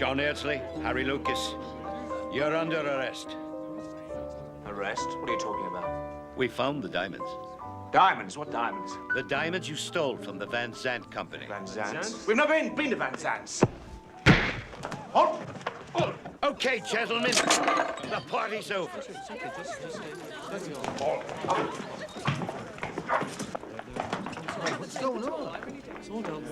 John Airsley, Harry Lucas, you're under arrest. Arrest? What are you talking about? We found the diamonds. Diamonds? What diamonds? The diamonds you stole from the Van Zandt Company. Van Zandt's? We've never been to Van Zandt's. Halt! Halt! Okay, gentlemen, the party's over. What's going on? Hold on.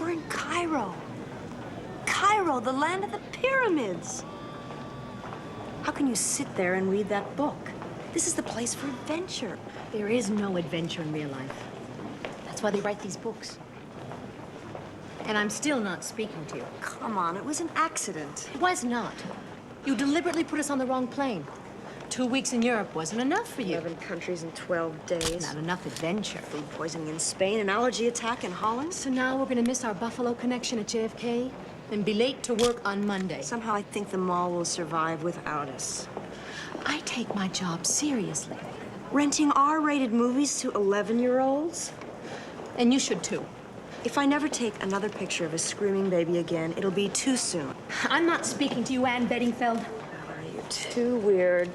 We're in Cairo. Cairo, the land of the pyramids. How can you sit there and read that book? This is the place for adventure. There is no adventure in real life. That's why they write these books. And I'm still not speaking to you. Come on, it was an accident. It was not. You deliberately put us on the wrong plane. 2 weeks in Europe wasn't enough for you. 11 countries in 12 days. Not enough adventure. Food poisoning in Spain, an allergy attack in Holland. So now we're gonna miss our Buffalo connection at JFK and be late to work on Monday. Somehow I think the mall will survive without us. I take my job seriously. Renting R-rated movies to 11-year-olds? And you should too. If I never take another picture of a screaming baby again, it'll be too soon. I'm not speaking to you, Anne Beddingfeld. Valerie, you're too weird.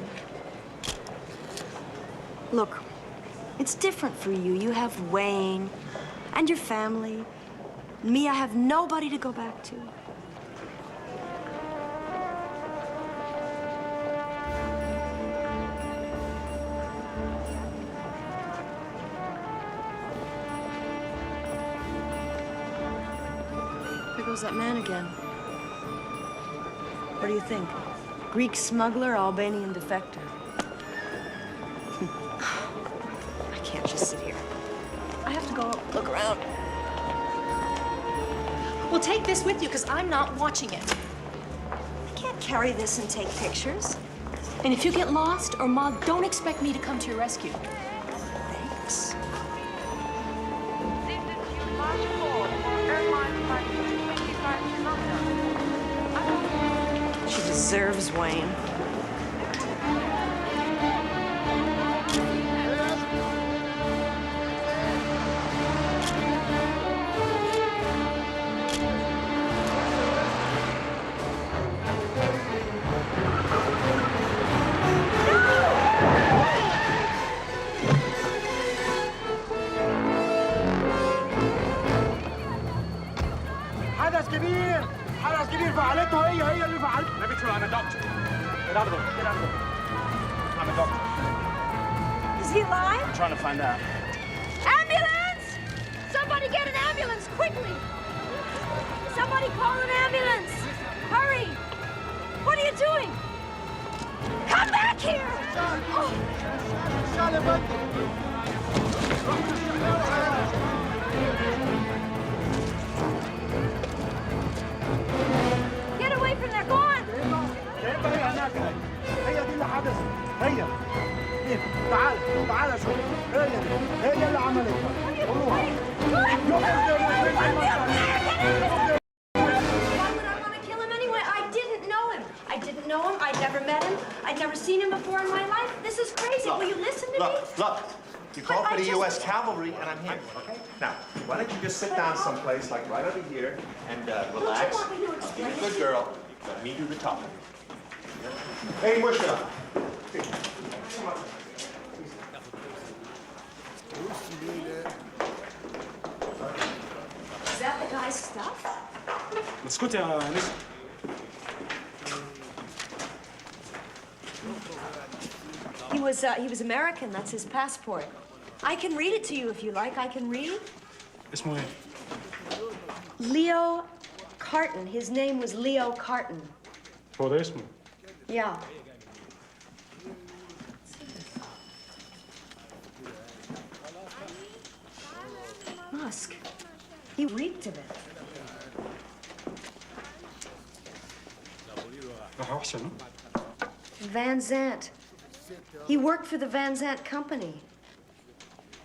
Look, it's different for you. You have Wayne and your family. Me, I have nobody to go back to. There goes that man again. What do you think? Greek smuggler, Albanian defector. I can't just sit here. I have to go look around. Well, take this with you, because I'm not watching it. I can't carry this and take pictures. And if you get lost or mugged, don't expect me to come to your rescue. Thanks. She deserves Wayne. حدث كبير فعلته هي اللي فعلته. Let me try. I'm a doctor. Get out of there. Get out of there. I'm a doctor. Is he alive? I'm trying to find out. Ambulance! Somebody get an ambulance, quickly! Somebody call an ambulance! Hurry! What are you doing? Come back here! Oh. Get away from there, go on! هي دي اللي حدثت. هي تعال شوف. هي اللي عملتها. I'd never met him. I'd never seen him before in my life. This is crazy. Will you listen to me? Look. You called for the U.S. Cavalry, and I'm here, okay? Now, why don't you just sit down someplace, like right over here, and relax. Don't you want me to explain Be a good girl. Let me do the talking. Hey, Musha. Is that the guy's stuff? اسكتي يا نسا. He was American. That's his passport. I can read it to you if you like. I can read. اسمه ايه؟ Leo Carton. His name was Leo Carton. هو ده اسمه. Yeah. Musk. He reeked of it. راح وحشة نو؟ Van Zant. He worked for the Van Zant company.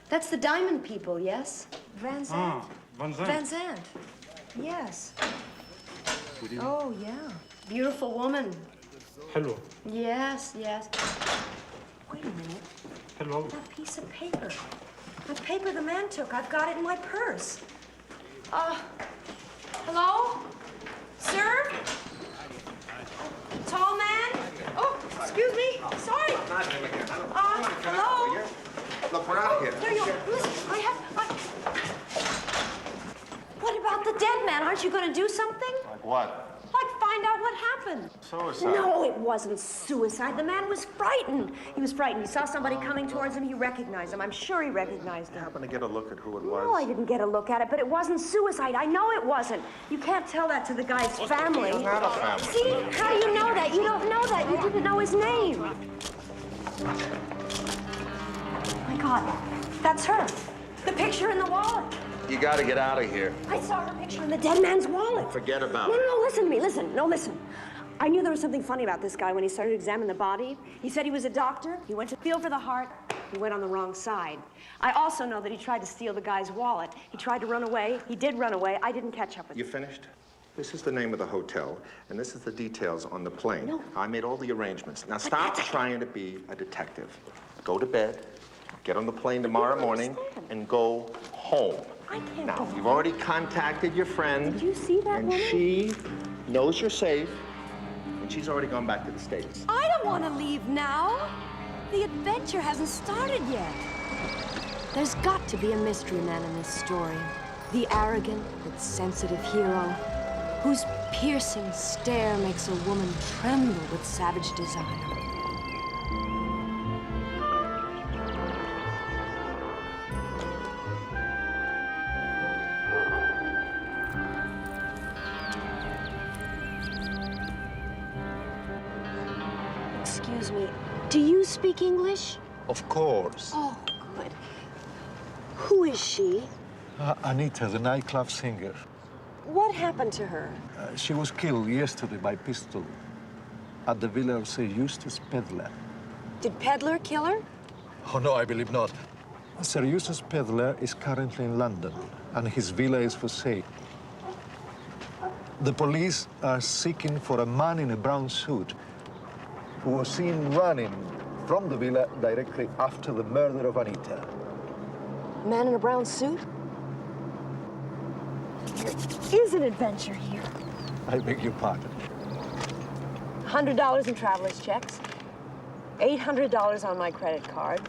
That's the diamond people, yes? Van Zant. فان Van زان. Zant. Yes. Oh, yeah. Beautiful woman. حلوة. Yes, yes. Wait a minute. حلوة أوي. That piece of paper. The paper the man took. I've got it in my purse. Hello? Sir? Tall man? Oh, excuse me. Sorry. Not him again. Hello? Look, we're out of here. There you go. Listen, What about the dead man? Aren't you going to do something? Like what? Like find out what happened. Suicide. No, it wasn't suicide. The man was frightened. He was frightened. He saw somebody coming towards him. He recognized him. I'm sure he recognized him. Happen to get a look at who it was? No, I didn't get a look at it, but it wasn't suicide. I know it wasn't. You can't tell that to the guy's family. He's not a family. See, how do you know that? You don't know that. You didn't know his name. My God, that's her. The picture in the wallet. You got to get out of here. I saw her picture in the dead man's wallet. Forget about No, it. no, no, listen to me, listen. No, listen. I knew there was something funny about this guy when he started to examine the body. He said he was a doctor. He went to feel for the heart. He went on the wrong side. I also know that he tried to steal the guy's wallet. He tried to run away. He did run away. I didn't catch up with him. You finished? This is the name of the hotel, and this is the details on the plane. No. I made all the arrangements. Now stop trying to be a detective. Go to bed, get on the plane tomorrow morning, and go home. I can't Now, go you've home. already contacted your friend. Did you see that and woman? she knows you're safe, and she's already gone back to the States. I don't want to leave now. The adventure hasn't started yet. There's got to be a mystery man in this story. The arrogant but sensitive hero whose piercing stare makes a woman tremble with savage desire. Excuse me, do you speak English? Of course. Oh, good. Who is she? Anita, the nightclub singer. What happened to her? She was killed yesterday by pistol at the villa of Sir Eustace Pedler. Did Peddler kill her? Oh, no, I believe not. Sir Eustace Pedler is currently in London, and his villa is for sale. The police are seeking for a man in a brown suit who was seen running from the villa directly after the murder of Anita. Man in a brown suit? There is an adventure here. I beg your pardon. $100 in traveler's checks, $800 on my credit card,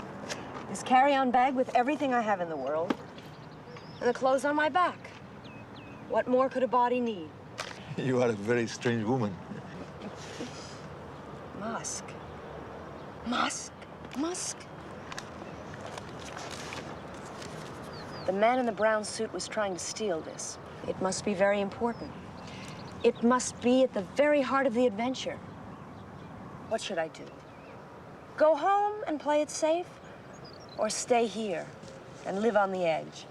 this carry-on bag with everything I have in the world, and the clothes on my back. What more could a body need? You are a very strange woman. Musk. Musk. Musk. The man in the brown suit was trying to steal this. It must be very important. It must be at the very heart of the adventure. What should I do? Go home and play it safe? Or stay here and live on the edge?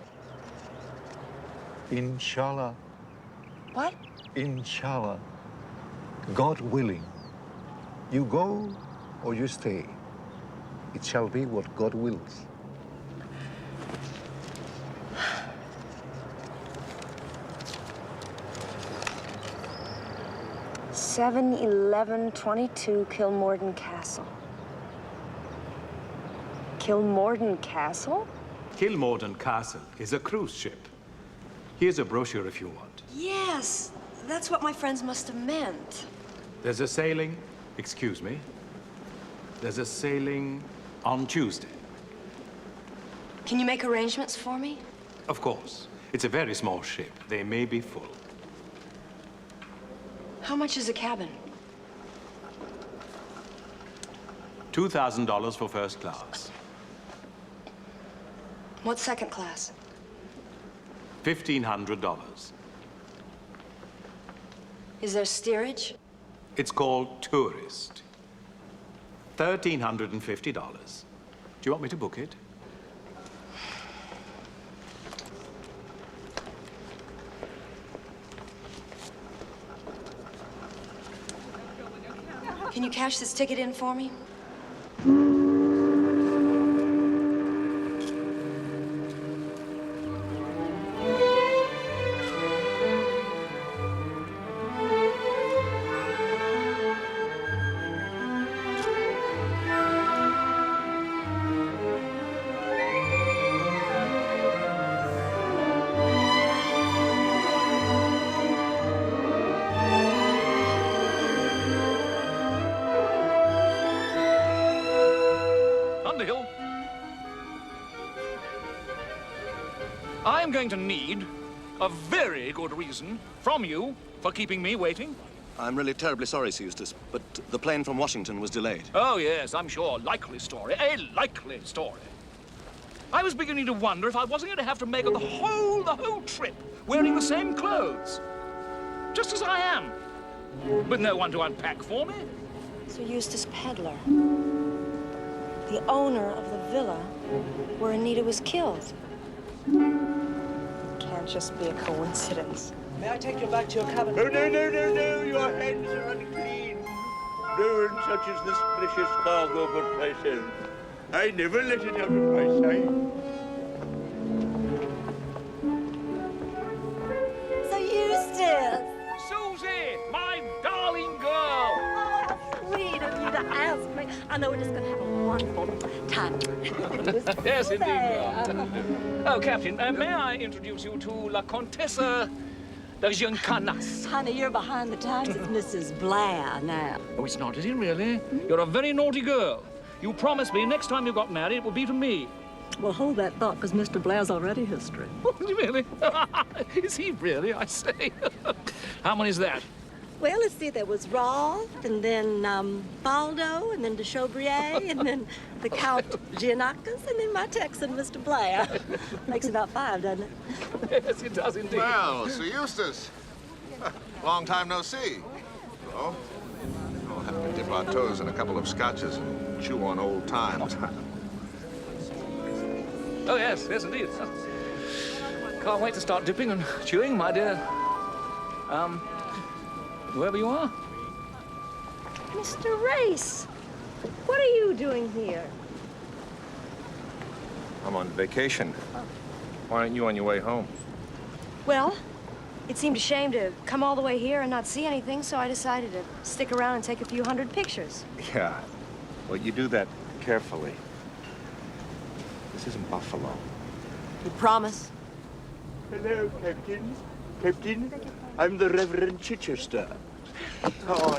Inshallah. What? Inshallah. God willing. You go or you stay. It shall be what God wills. (7/11/22) Kilmorden Castle. Kilmorden Castle? Kilmorden Castle is a cruise ship. Here's a brochure if you want. Yes, that's what my friends must have meant. There's a sailing, excuse me. There's a sailing on Tuesday. Can you make arrangements for me? Of course. It's a very small ship. They may be full. How much is a cabin? $2,000 for first class. What's second class? $1,500. Is there steerage? It's called tourist. $1,350. Do you want me to book it? Can you cash this ticket in for me? Underhill. I'm going to need a very good reason from you for keeping me waiting. I'm really terribly sorry, Sir Eustace, but the plane from Washington was delayed. Oh, yes, I'm sure. Likely story. A likely story. I was beginning to wonder if I wasn't going to have to make the whole trip wearing the same clothes. Just as I am. With no one to unpack for me. Sir Eustace Peddler, the owner of the villa where Anita was killed. Can't just be a coincidence. May I take you back to your cabin? Oh, no, no, no, no. Your hands are unclean. No one touches this precious cargo but myself. I never let it out of my sight. Sir Eustace! Susie, my darling girl. Oh, how sweet of you to ask me. I know we're just going to have a wonderful time. Yes, indeed. Oh, Captain, may I introduce you to La Contessa de Giancanas? Honey, you're behind the times. It's Mrs. Blair now. Oh, it's not, is it, really? You're a very naughty girl. You promised me next time you got married, it would be to me. Well, hold that thought, because Mr. Blair's already history. Really? Is he really, I say? How many is that? Well, let's see, there was Rolf, and then Baldo, and then de Chaubrier, and then the Count Giannakis, and then my Texan, Mr. Blair. Makes about 5, doesn't it? Yes, it does indeed. Well, Sir Eustace. Long time no see. Oh, we'll have to dip our toes in a couple of scotches and chew on old times. Oh, yes, yes, indeed. Can't wait to start dipping and chewing, my dear. Whoever you are. Mr. Race, what are you doing here? I'm on vacation. Why aren't you on your way home? Well, it seemed a shame to come all the way here and not see anything, so I decided to stick around and take a few hundred pictures. Yeah. Well, you do that carefully. This isn't Buffalo. You promise? Hello, Captain. Captain, I'm the Reverend Chichester. Oh,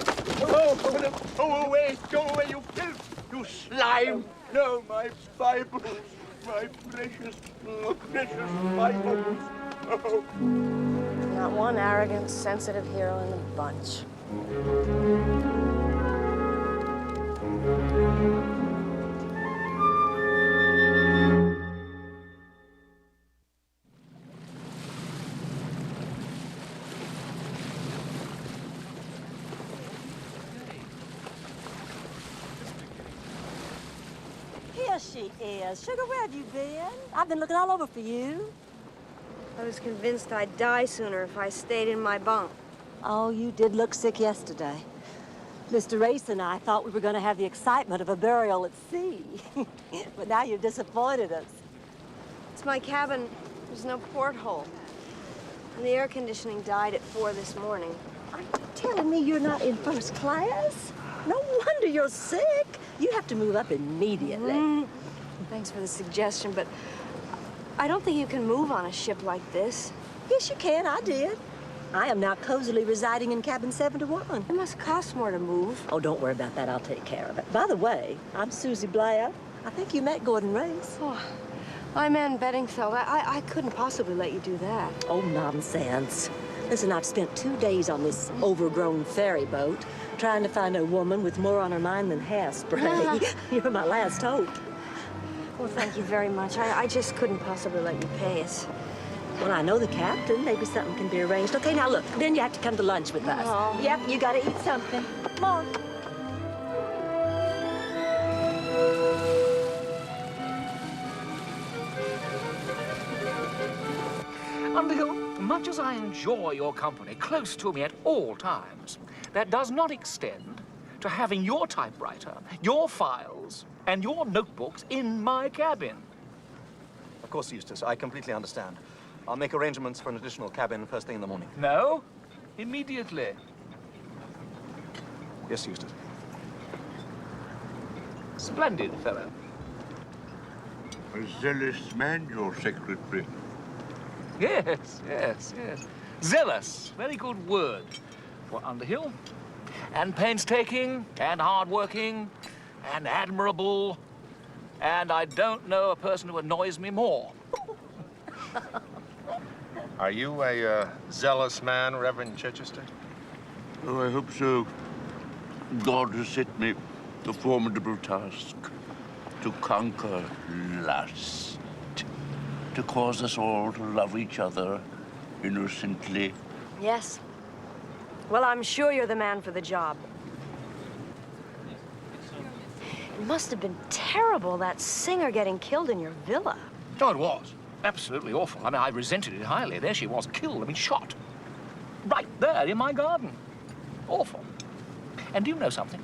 away, go away, you filth, you slime. No, my Bibles, my precious Bibles. Oh. Not one arrogant, sensitive hero in the bunch. Here she is. Sugar, where have you been? I've been looking all over for you. I was convinced I'd die sooner if I stayed in my bunk. Oh, you did look sick yesterday. Mr. Race and I thought we were going to have the excitement of a burial at sea. But now you've disappointed us. It's my cabin. There's no porthole. And the air conditioning died at 4 this morning. Are you telling me you're not in first class? No wonder you're sick. You have to move up immediately. Thanks for the suggestion, but I don't think you can move on a ship like this. Yes, you can. I did. I am now cozily residing in cabin 71. It must cost more to move. Oh, don't worry about that. I'll take care of it. By the way, I'm Susie Blair. I think you met Gordon Race. Oh, I'm Anne Beddingfeld. I couldn't possibly let you do that. Oh, nonsense. Listen, I've spent 2 days on this overgrown ferry boat trying to find a woman with more on her mind than hairspray. You're my last hope. Well, thank you very much. I just couldn't possibly let you pay us. Well, I know the captain. Maybe something can be arranged. Okay, now look, then you have to come to lunch with us. Oh. Yep, you gotta eat something. Come on. Underhill, much as I enjoy your company close to me at all times, that does not extend to having your typewriter, your files, and your notebooks in my cabin. Of course, Eustace, I completely understand. I'll make arrangements for an additional cabin first thing in the morning. No, immediately. Yes, Eustace. Splendid fellow. A zealous man, your secretary. Yes, yes, yes. Zealous, very good word for Underhill. And painstaking, and hardworking, and admirable. And I don't know a person who annoys me more. Are you a zealous man, Reverend Chichester? Oh, I hope so. God has set me the formidable task to conquer lust, to cause us all to love each other innocently. Yes. Well, I'm sure you're the man for the job. It must have been terrible, that singer getting killed in your villa. Oh, it was. Absolutely awful. I mean, I resented it highly. There she was, killed, I mean, shot. Right there in my garden. Awful. And do you know something?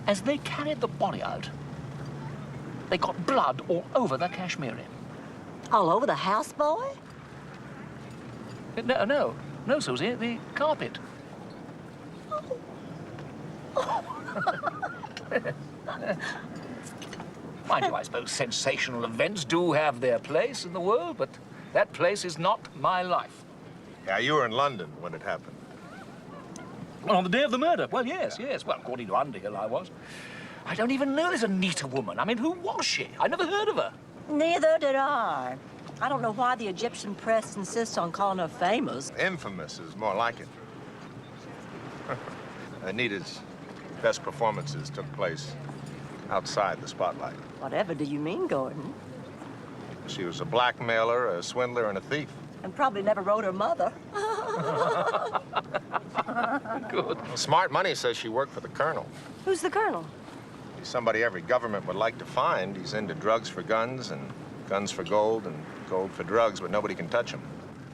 As they carried the body out, they got blood all over the Kashmiri. All over the houseboy? No, Susie, the carpet. Mind you, I suppose sensational events do have their place in the world, but that place is not my life. Yeah, you were in London when it happened. On the day of the murder? Well, yes. Well, according to Underhill, I was. I don't even know this Anita woman. I mean, who was she? I never heard of her. Neither did I. I don't know why the Egyptian press insists on calling her famous. Infamous is more like it. Anita's best performances took place outside the spotlight. Whatever do you mean, Gordon? She was a blackmailer, a swindler, and a thief. And probably never wrote her mother. Good. Smart Money says she worked for the Colonel. Who's the Colonel? He's somebody every government would like to find. He's into drugs for guns, and guns for gold, and gold for drugs, but nobody can touch him.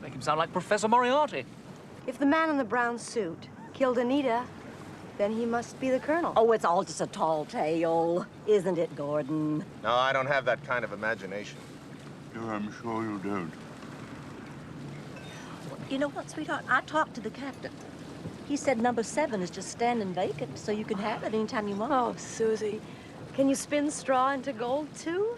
Make him sound like Professor Moriarty. If the man in the brown suit killed Anita, then he must be the Colonel. Oh, it's all just a tall tale, isn't it, Gordon? No, I don't have that kind of imagination. No, I'm sure you don't. You know what, sweetheart? I talked to the captain. He said number 7 is just standing vacant, so you can have it anytime you want. Oh, Susie, can you spin straw into gold, too?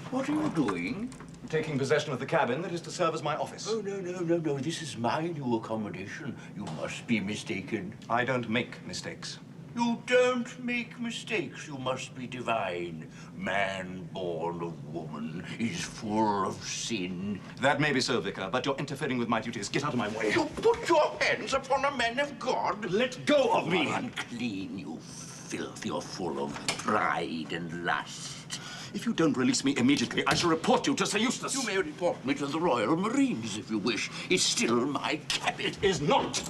What are you doing? Taking possession of the cabin that is to serve as my office. Oh, no. This is my new accommodation. You must be mistaken. I don't make mistakes. You don't make mistakes. You must be divine. Man born of woman is full of sin. That may be so, Vicar, but you're interfering with my duties. Get out of my way. You put your hands upon a man of God. Let go of me. Unclean, you filth. You're full of pride and lust. If you don't release me immediately, I shall report you to Sir Eustace. You may report me to the Royal Marines if you wish. It's still my cabin. It is not.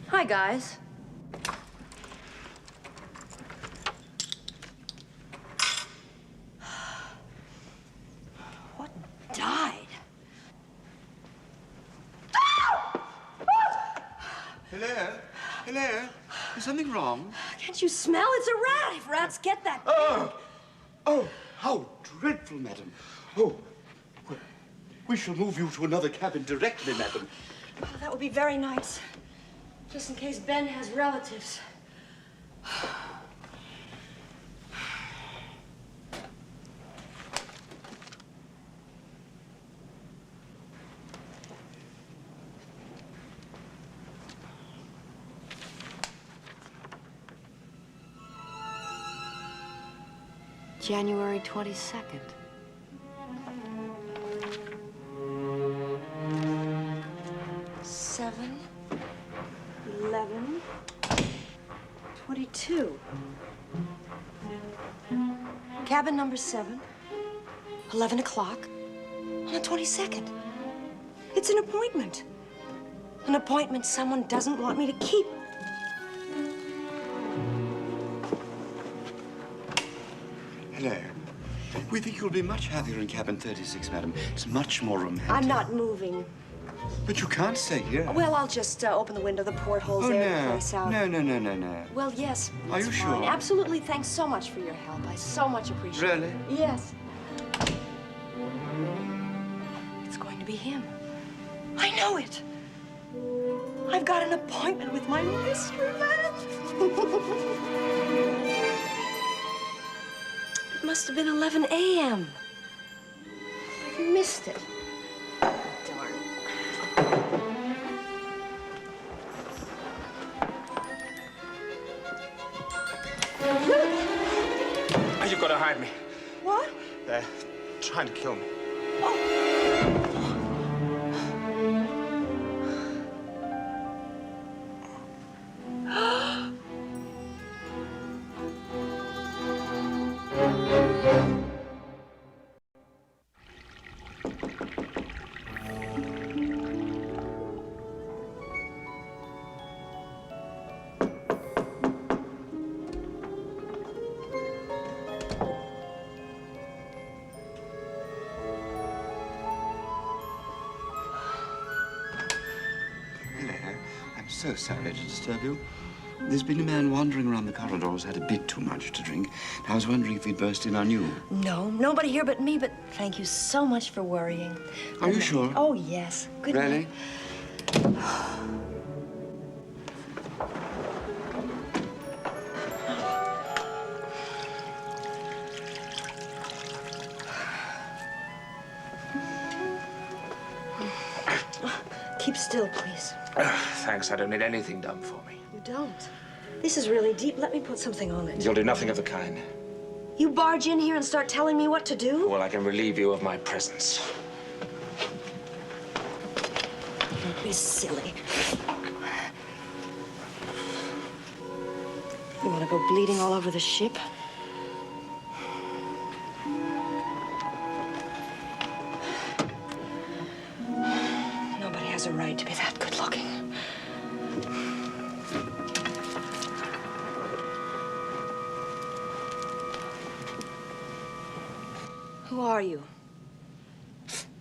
Hi, guys. What died? Hello? Is something wrong? Can't you smell? It's a rat. If rats get that Oh, how dreadful, madam. Oh, well, We shall move you to another cabin directly, madam. Oh, that would be very nice. Just in case Ben has relatives. January 22nd. 7, 11, 22. Cabin number 7, 11 o'clock on the 22nd. It's an appointment. An appointment someone doesn't want me to keep. Hello. We think you'll be much happier in cabin 36, madam. It's much more romantic. I'm not moving. But you can't stay here. Well, I'll just open the window, the portholes Oh, there, the no. place out. No. Well, yes. Are you it's sure? fine. Absolutely. Thanks so much for your help. I so much appreciate it. Really? Yes. It's going to be him. I know it. I've got an appointment with my mystery man. It must have been 11 a.m. I've missed it. You've got to hide me. What? They're trying to kill me. I'm so sorry to disturb you. There's been a man wandering around the corridors, had a bit too much to drink. I was wondering if he'd burst in on you. No, nobody here but me, but thank you so much for worrying. Are you sure? Oh, yes. Good Really? night. Keep still, please. Thanks, I don't need anything done for me. You don't. This is really deep. Let me put something on it. You'll do nothing of the kind. You barge in here and start telling me what to do? Well, I can relieve you of my presence. Don't be silly. You want to go bleeding all over the ship? Nobody has a right to be that good looking. Who are you?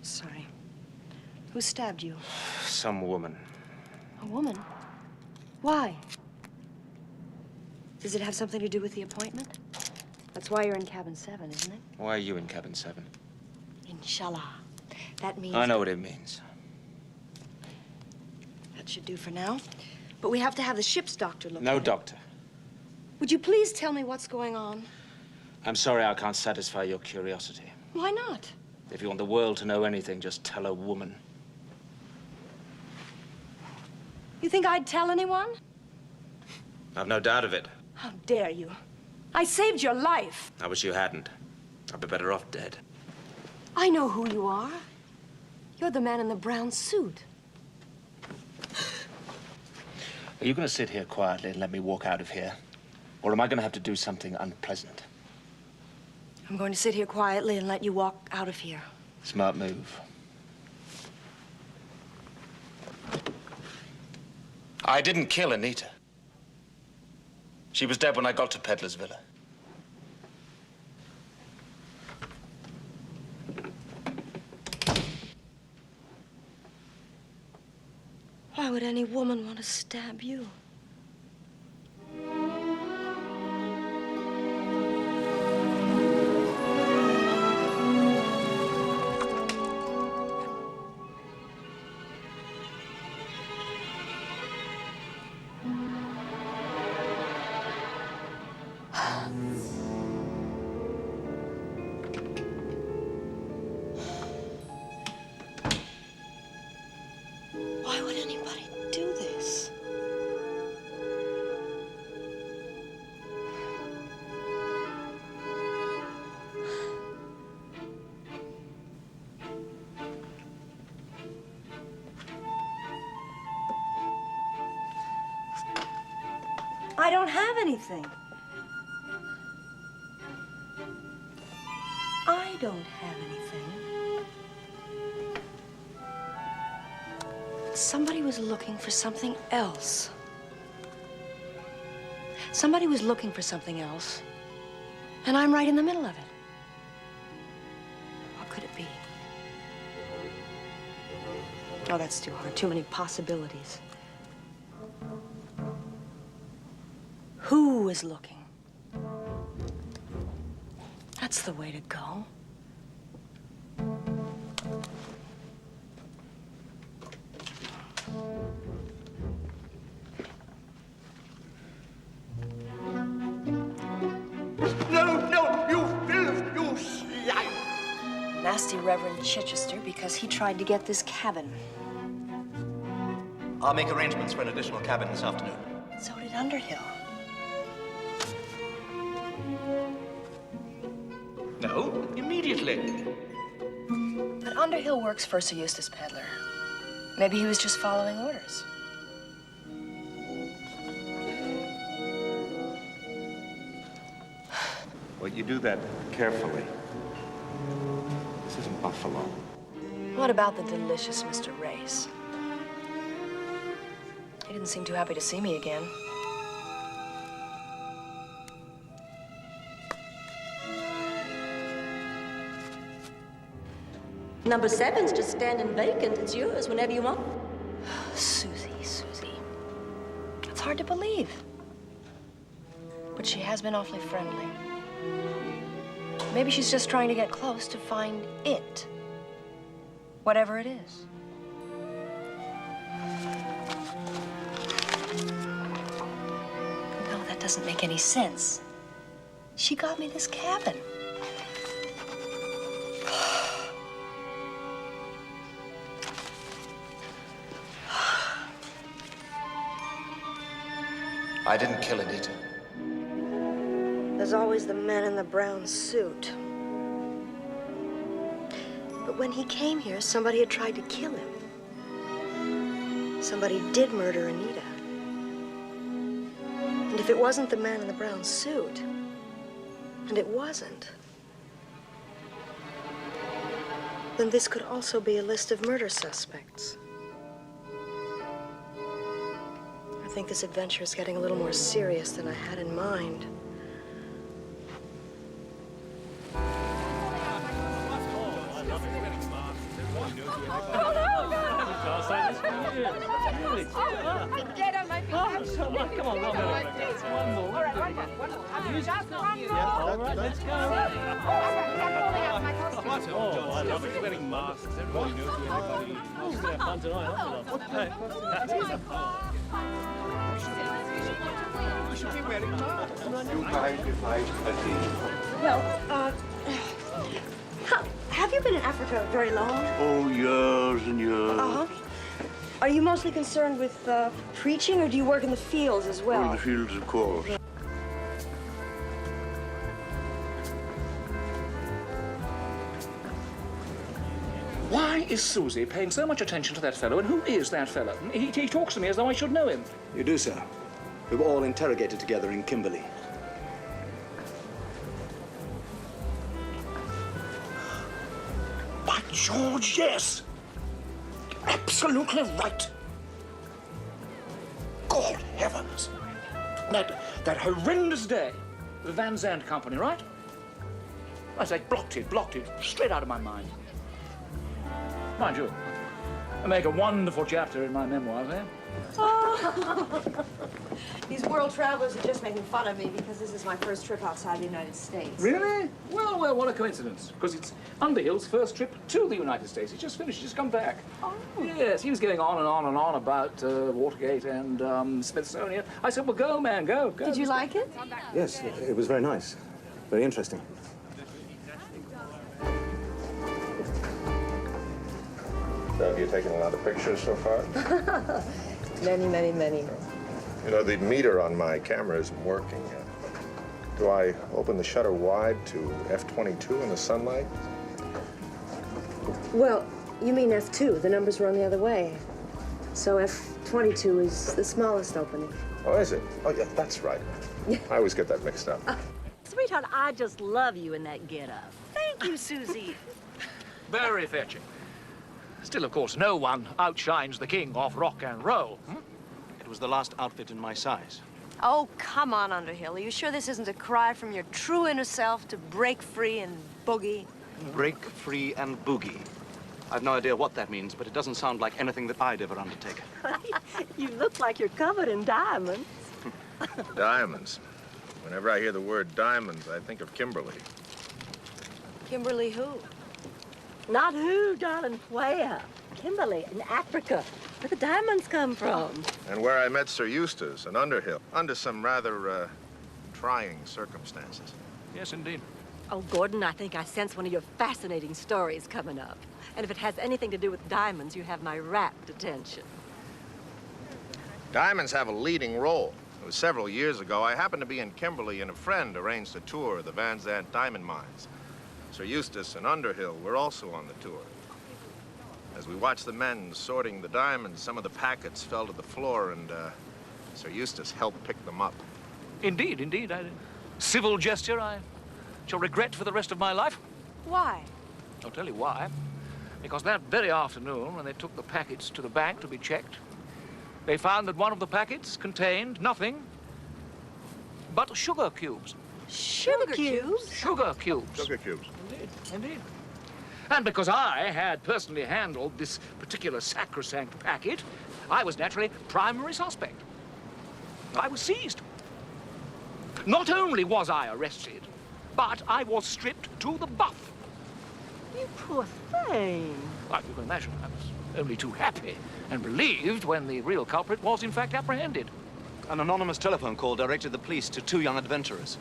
Sorry. Who stabbed you? Some woman. A woman? Why? Does it have something to do with the appointment? That's why you're in cabin 7, isn't it? Why are you in cabin 7? Inshallah. That means... I know what it means. That should do for now. But we have to have the ship's doctor look No at it. doctor. Would you please tell me what's going on? I'm sorry I can't satisfy your curiosity. Why not? If you want the world to know anything, just tell a woman. You think I'd tell anyone? I've no doubt of it. How dare you? I saved your life. I wish you hadn't. I'd be better off dead. I know who you are. You're the man in the brown suit. Are you going to sit here quietly and let me walk out of here? Or am I going to have to do something unpleasant? I'm going to sit here quietly and let you walk out of here. Smart move. I didn't kill Anita. She was dead when I got to Peddler's Villa. Why would any woman want to stab you? don't have anything. I don't have anything. Somebody was looking for something else. Somebody was looking for something else, and I'm right in the middle of it. What could it be? Oh, that's too hard. Too many possibilities. Who is looking? That's the way to go. No, you filth, you slime! Nasty Reverend Chichester because he tried to get this cabin. I'll make arrangements for an additional cabin this afternoon. So did Underhill. No, immediately. But Underhill works for Sir Eustace Pedler. Maybe he was just following orders. Well, you do that carefully. This isn't Buffalo. What about the delicious Mr. Race? He didn't seem too happy to see me again. Number 7's just standing vacant. It's yours whenever you want. Susie. It's hard to believe. But she has been awfully friendly. Maybe she's just trying to get close to find it. Whatever it is. No, that doesn't make any sense. She got me this cabin. I didn't kill Anita. There's always the man in the brown suit. But when he came here, somebody had tried to kill him. Somebody did murder Anita. And if it wasn't the man in the brown suit, and it wasn't, then this could also be a list of murder suspects. I think this adventure is getting a little more serious than I had in mind. Get on my feet. Come on, one more. Just one more. All right, let's go. Oh, I love it. Wearing masks. Everybody knows who everybody is. We're going to have fun tonight, aren't You should be wearing masks. You guys decide a deal. Well, have you been in Africa very long? Oh, years and years. Uh-huh. Are you mostly concerned with preaching, or do you work in the fields as well? In the fields, of course. Why is Susie paying so much attention to that fellow, and who is that fellow? He talks to me as though I should know him. You do, sir. We were all interrogated together in Kimberley. By George, yes. Absolutely right. God heavens. That horrendous day, the Van Zandt Company, right? I say, blocked it, straight out of my mind. Mind you, I make a wonderful chapter in my memoirs, eh? These world travelers are just making fun of me because this is my first trip outside the United States. Really? Well, what a coincidence. Because it's Underhill's first trip to the United States. He's just finished, just come back. Oh. Yes, he was going on and on and on about Watergate and Smithsonian. I said, well, go, man, go. Did you like it? Yes, it was very nice. Very interesting. So have you taken a lot of pictures so far? Many, many, many. You know, the meter on my camera isn't working yet. Do I open the shutter wide to F22 in the sunlight? Well, you mean F2. The numbers run the other way. So F22 is the smallest opening. Oh, is it? Oh, yeah, that's right. I always get that mixed up. Sweetheart, I just love you in that getup. Thank you, Susie. Very fetching. Still, of course, no one outshines the king of rock and roll. It was the last outfit in my size. Oh, come on, Underhill. Are you sure this isn't a cry from your true inner self to break free and boogie? Break, free, and boogie. I've no idea what that means, but it doesn't sound like anything that I'd ever undertake. You look like you're covered in diamonds. Diamonds. Whenever I hear the word diamonds, I think of Kimberly. Kimberly who? Not who, darling, where? Kimberly, in Africa, where the diamonds come from. And where I met Sir Eustace in Underhill, under some rather, trying circumstances. Yes, indeed. Oh, Gordon, I think I sense one of your fascinating stories coming up. And if it has anything to do with diamonds, you have my rapt attention. Diamonds have a leading role. It was several years ago. I happened to be in Kimberley, and a friend arranged a tour of the Van Zandt diamond mines. Sir Eustace and Underhill were also on the tour. As we watched the men sorting the diamonds, some of the packets fell to the floor, and Sir Eustace helped pick them up. Indeed, indeed. Civil gesture I shall regret for the rest of my life. Why? I'll tell you why. Because that very afternoon, when they took the packets to the bank to be checked, they found that one of the packets contained nothing but sugar cubes. Sugar cubes? Sugar cubes. Sugar cubes. Indeed, indeed. And because I had personally handled this particular sacrosanct packet, I was naturally primary suspect. I was seized. Not only was I arrested, but I was stripped to the buff. You poor thing. Well, you can imagine, I was only too happy and relieved when the real culprit was in fact apprehended. An anonymous telephone call directed the police to two young adventurers.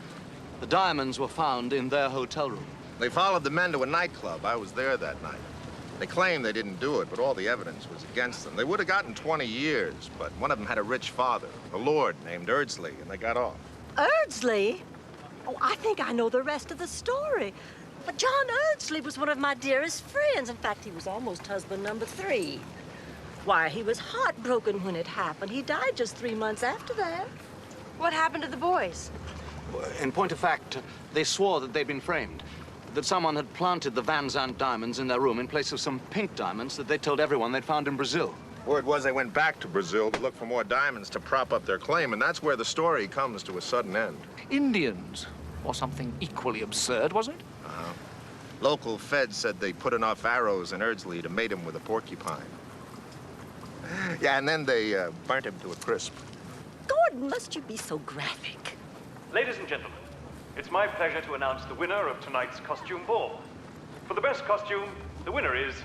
The diamonds were found in their hotel room. They followed the men to a nightclub. I was there that night. They claimed they didn't do it, but all the evidence was against them. They would have gotten 20 years, but one of them had a rich father, a lord named Erdsley, and they got off. Erdsley? Oh, I think I know the rest of the story. But John Erdsley was one of my dearest friends. In fact, he was almost husband number 3. Why, he was heartbroken when it happened. He died just 3 months after that. What happened to the boys? In point of fact, they swore that they'd been framed, that someone had planted the Van Zandt diamonds in their room in place of some pink diamonds that they told everyone they'd found in Brazil. Word was they went back to Brazil to look for more diamonds to prop up their claim, and that's where the story comes to a sudden end. Indians, or something equally absurd, wasn't it? Local feds said they put enough arrows in Erdsley to mate him with a porcupine. Yeah, and then they burnt him to a crisp. Gordon, must you be so graphic? Ladies and gentlemen, it's my pleasure to announce the winner of tonight's costume ball. For the best costume, the winner is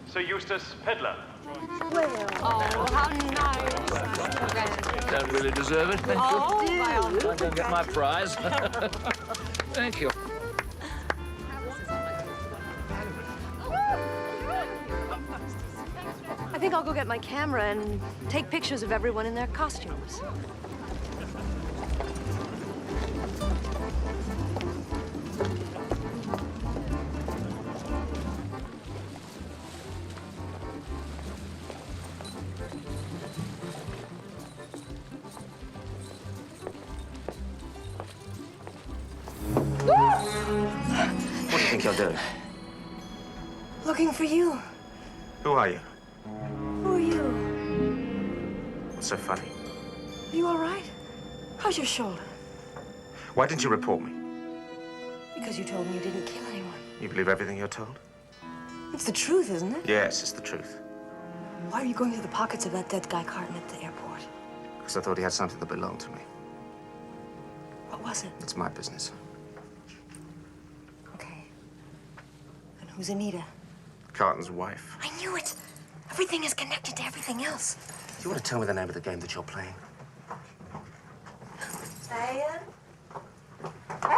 Sir Eustace Pedler. Well, oh, how nice. Don't really deserve it, thank you. Oh, I don't get my prize. Thank you. I think I'll go get my camera and take pictures of everyone in their costumes. What do you think you're doing? Looking for you. Who are you? Who are you? What's so funny? Are you all right? How's your shoulder? Why didn't you report me? Because you told me you didn't kill anyone. You believe everything you're told? It's the truth, isn't it? Yes, it's the truth. Why are you going through the pockets of that dead guy Carton at the airport? Because I thought he had something that belonged to me. What was it? It's my business. Okay. And who's Anita? Carton's wife. I knew it. Everything is connected to everything else. Do you want to tell me the name of the game that you're playing? Anne? Anne?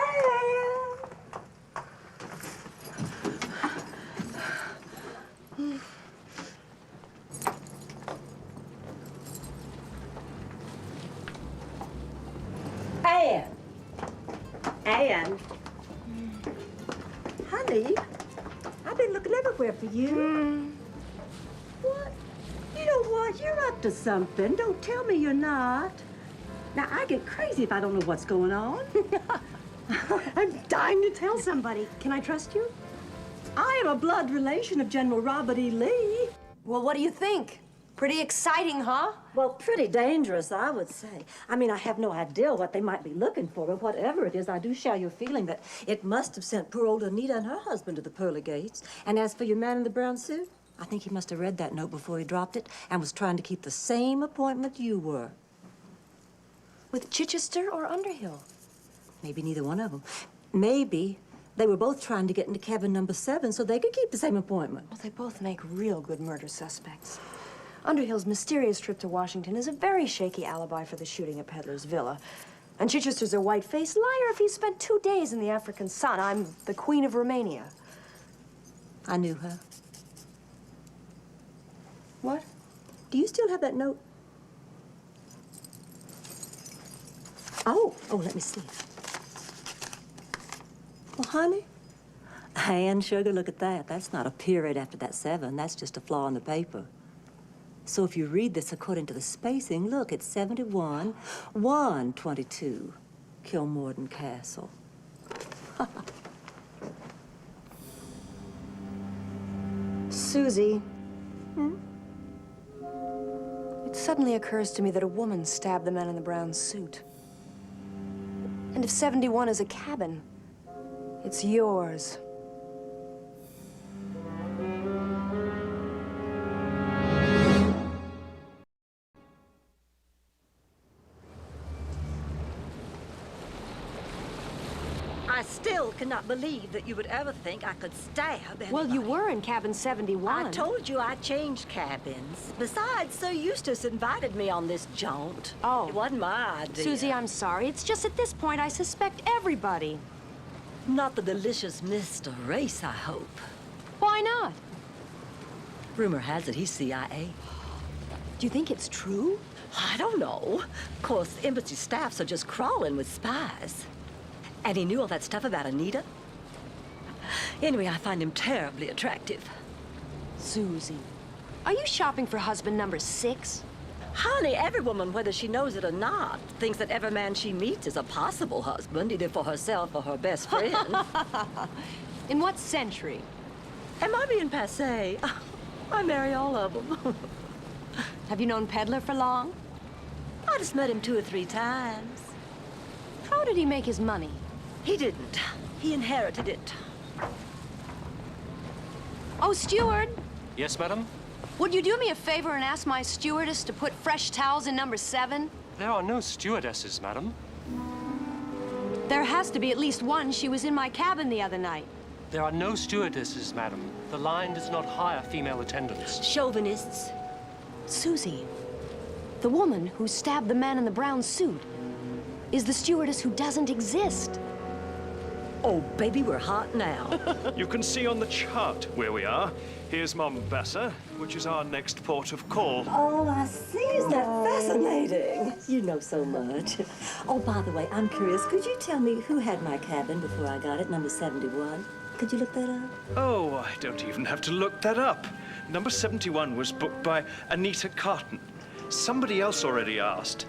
Anne? Anne? Honey, I've been looking everywhere for you. What? You know what? You're up to something. Don't tell me you're not. Now, I get crazy if I don't know what's going on. I'm dying to tell somebody. Can I trust you? I am a blood relation of General Robert E. Lee. Well, what do you think? Pretty exciting, huh? Well, pretty dangerous, I would say. I mean, I have no idea what they might be looking for, but whatever it is, I do share your feeling that it must have sent poor old Anita and her husband to the pearly gates. And as for your man in the brown suit, I think he must have read that note before he dropped it and was trying to keep the same appointment you were. With Chichester or Underhill? Maybe neither one of them. Maybe they were both trying to get into cabin number 7 so they could keep the same appointment. Well, they both make real good murder suspects. Underhill's mysterious trip to Washington is a very shaky alibi for the shooting at Peddler's Villa. And Chichester's a white-faced liar if he spent 2 days in the African sun. I'm the Queen of Romania. I knew her. What? Do you still have that note? Oh, let me see. Well, honey, Anne, sugar, look at that. That's not a period after that 7. That's just a flaw in the paper. So if you read this according to the spacing, look, it's 71, 122, Kilmorden Castle. Susie. It suddenly occurs to me that a woman stabbed the man in the brown suit. And if 71 is a cabin, it's yours. I still cannot believe that you would ever think I could stab anybody. Well, you were in cabin 71. I told you I changed cabins. Besides, Sir Eustace invited me on this jaunt. Oh. It wasn't my idea. Susie, I'm sorry. It's just at this point I suspect everybody. Not the delicious Mr. Race, I hope. Why not? Rumor has it he's CIA. Do you think it's true? I don't know. Of course, the embassy staffs are just crawling with spies. And he knew all that stuff about Anita. Anyway, I find him terribly attractive. Susie, are you shopping for husband number 6? Honey, every woman, whether she knows it or not, thinks that every man she meets is a possible husband, either for herself or her best friend. In what century? Am I being passé? I marry all of them. Have you known Peddler for long? I just met him 2 or 3 times. How did he make his money? He didn't. He inherited it. Oh, steward, Yes, madam? would you do me a favor and ask my stewardess to put fresh towels in number 7? There are no stewardesses, madam. There has to be at least one. She was in my cabin the other night. There are no stewardesses, madam. The line does not hire female attendants. Chauvinists. Susie, the woman who stabbed the man in the brown suit is the stewardess who doesn't exist. Oh, baby, we're hot now. You can see on the chart where we are. Here's Mombasa, which is our next port of call. Oh, I see. Isn't that fascinating? You know so much. Oh, by the way, I'm curious. Could you tell me who had my cabin before I got it, number 71? Could you look that up? Oh, I don't even have to look that up. Number 71 was booked by Anita Carton. Somebody else already asked.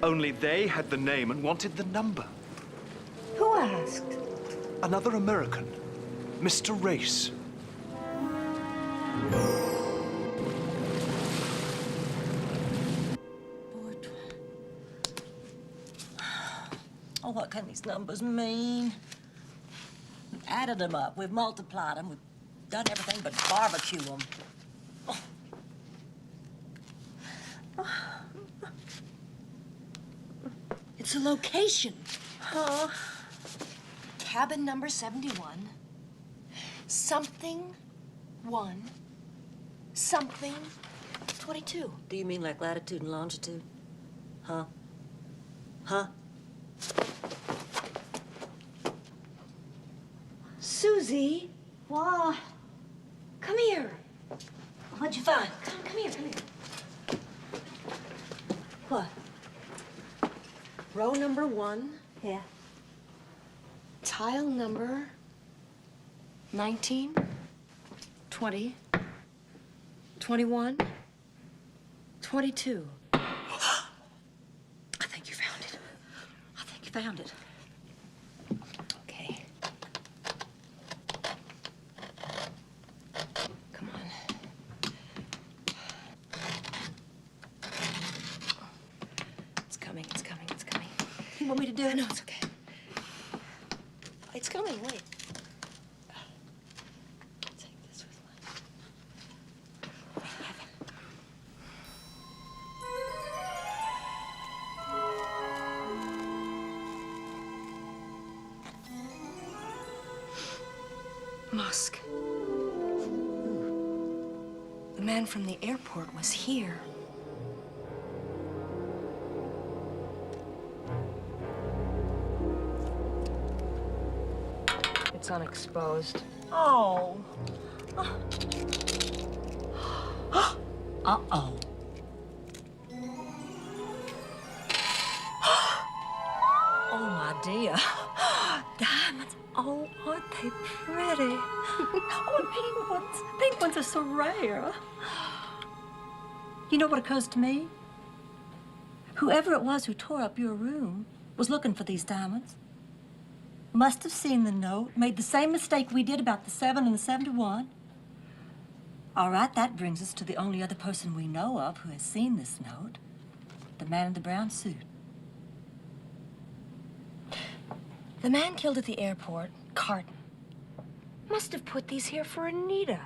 Only they had the name and wanted the number. Who asked? Another American, Mr. Race. Oh, what can these numbers mean? We've added them up. We've multiplied them. We've done everything but barbecue them. It's a location. Huh? Cabin number 71. Something 1. Something 22. Do you mean like latitude and longitude? Huh? Huh? Susie. What? Come here. What'd you find? Come here, come here. What? Row number 1. Yeah. Tile number 19, 20, 21, 22. I think you found found it. Okay. Come on. It's coming, it's coming, it's coming. You want me to do it? No, it's okay. It's coming, wait. Take this with me. Musk. The man from the airport was here. It's unexposed. Oh. Uh-oh. Oh, my dear. Diamonds. Oh, aren't they pretty? Oh, and pink ones. Pink ones are so rare. You know what occurs to me? Whoever it was who tore up your room was looking for these diamonds. Must have seen the note, made the same mistake we did about the 7 and the 71. All right, that brings us to the only other person we know of who has seen this note. The man in the brown suit. The man killed at the airport, Carton, must have put these here for Anita.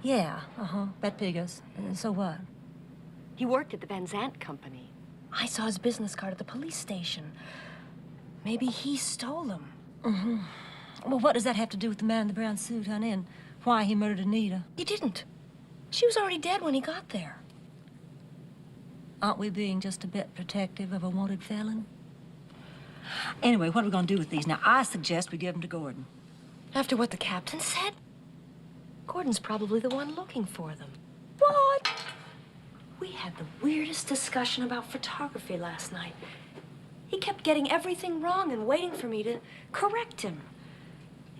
Yeah, bet figures. So what? He worked at the Van Zandt Company. I saw his business card at the police station. Maybe he stole them. Well, what does that have to do with the man in the brown suit, honey, and why he murdered Anita? He didn't. She was already dead when he got there. Aren't we being just a bit protective of a wanted felon? Anyway, what are we going to do with these? Now, I suggest we give them to Gordon. After what the captain said, Gordon's probably the one looking for them. What? We had the weirdest discussion about photography last night. He kept getting everything wrong and waiting for me to correct him.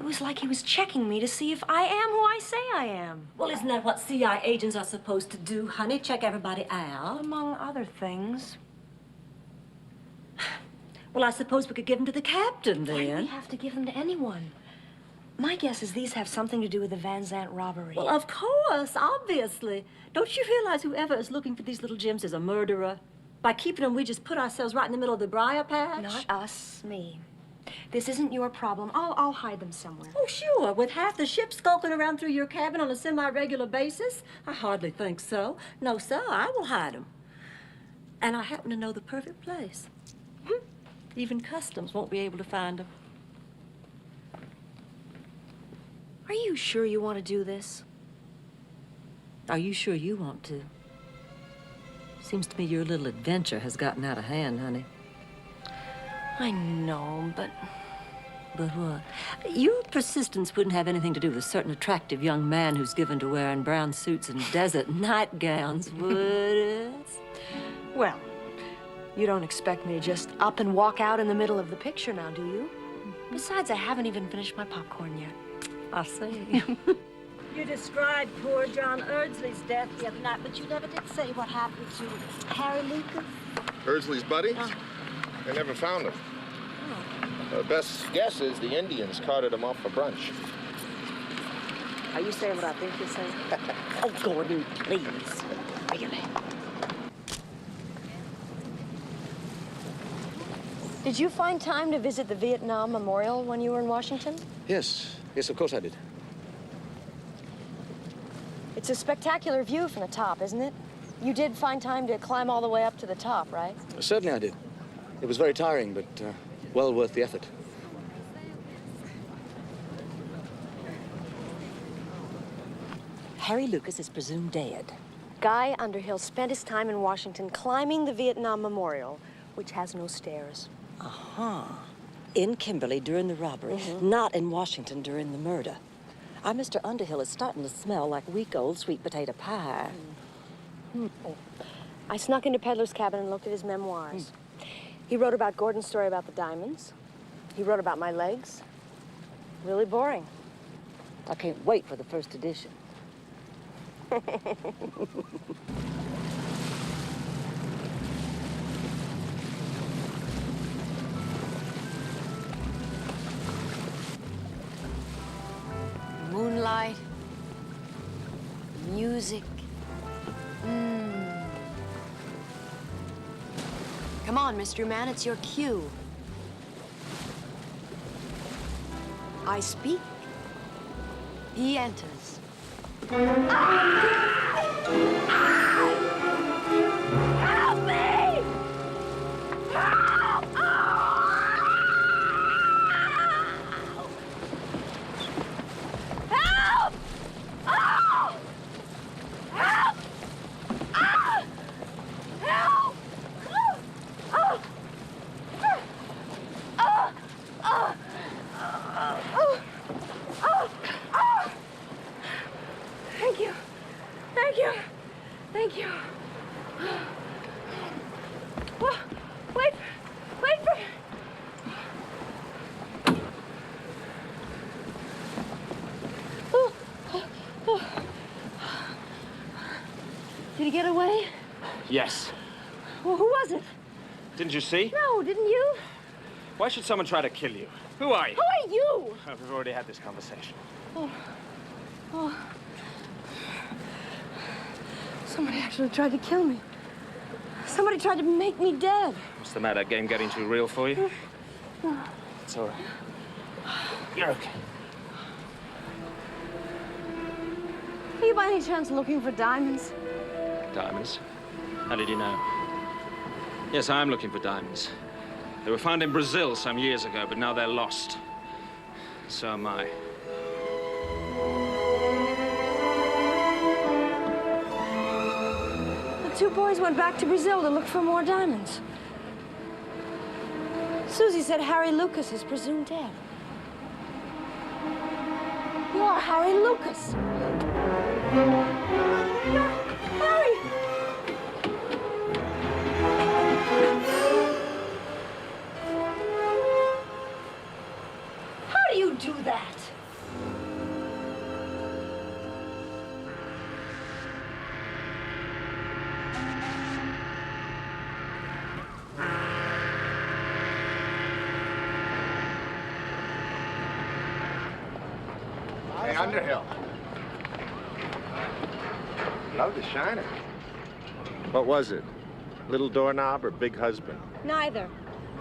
It was like he was checking me to see if I am who I say I am. Well, isn't that what CIA agents are supposed to do, honey? Check everybody out. Among other things. Well, I suppose we could give them to the captain, then. Why do we have to give them to anyone? My guess is these have something to do with the Van Zandt robbery. Well, of course, obviously. Don't you realize whoever is looking for these little gems is a murderer? By keeping them, we just put ourselves right in the middle of the briar patch. Not us, me. This isn't your problem. I'll hide them somewhere. Oh, sure. With half the ship skulking around through your cabin on a semi-regular basis? I hardly think so. No, sir, I will hide them. And I happen to know the perfect place. Even customs won't be able to find them. Are you sure you want to do this? Are you sure you want to? Seems to me your little adventure has gotten out of hand, honey. I know, but... But what? Your persistence wouldn't have anything to do with a certain attractive young man who's given to wearing brown suits and desert nightgowns, would it? Well, you don't expect me to just up and walk out in the middle of the picture now, do you? Besides, I haven't even finished my popcorn yet. I see. You described poor John Erdsley's death the other night, but you never did say what happened to Harry Lucas. Erdsley's buddy? They never found him. Best guess is the Indians carted him off for brunch. Are you saying what I think you're saying? Oh, Gordon, please. Really? Did you find time to visit the Vietnam Memorial when you were in Washington? Yes, of course I did. It's a spectacular view from the top, isn't it? You did find time to climb all the way up to the top, right? Certainly I did. It was very tiring, but well worth the effort. Harry Lucas is presumed dead. Guy Underhill spent his time in Washington climbing the Vietnam Memorial, which has no stairs. In Kimberly during the robbery, not in Washington during the murder. Our Mr. Underhill is starting to smell like week-old sweet potato pie. I snuck into Peddler's cabin and looked at his memoirs. He wrote about Gordon's story about the diamonds. He wrote about my legs. Really boring. I can't wait for the first edition. Moonlight. Music. Come on, mystery man, it's your cue. I speak. He enters. Help me! Help! Help! Oh! Help! Ah! Help! Oh! Oh! Oh! Oh! Thank you. Thank you. Thank you. Oh, wait. Wait for... Oh, oh, oh. Did he get away? Yes. Well, who was it? Didn't you see? No, didn't you? Why should someone try to kill you? Who are you? Who are you? Oh, we've already had this conversation. Oh. Oh. Somebody actually tried to kill me. Somebody tried to make me dead. What's the matter? Game getting too real for you? It's all right. You're okay. Are you by any chance looking for diamonds? Diamonds? How did you know? Yes, I am looking for diamonds. They were found in Brazil some years ago, but now they're lost. So am I. The two boys went back to Brazil to look for more diamonds. Susie said Harry Lucas is presumed dead. You are Harry Lucas. Harry! How do you do that? Hey, Underhill. Love the shiner. What was it? Little doorknob or big husband? Neither.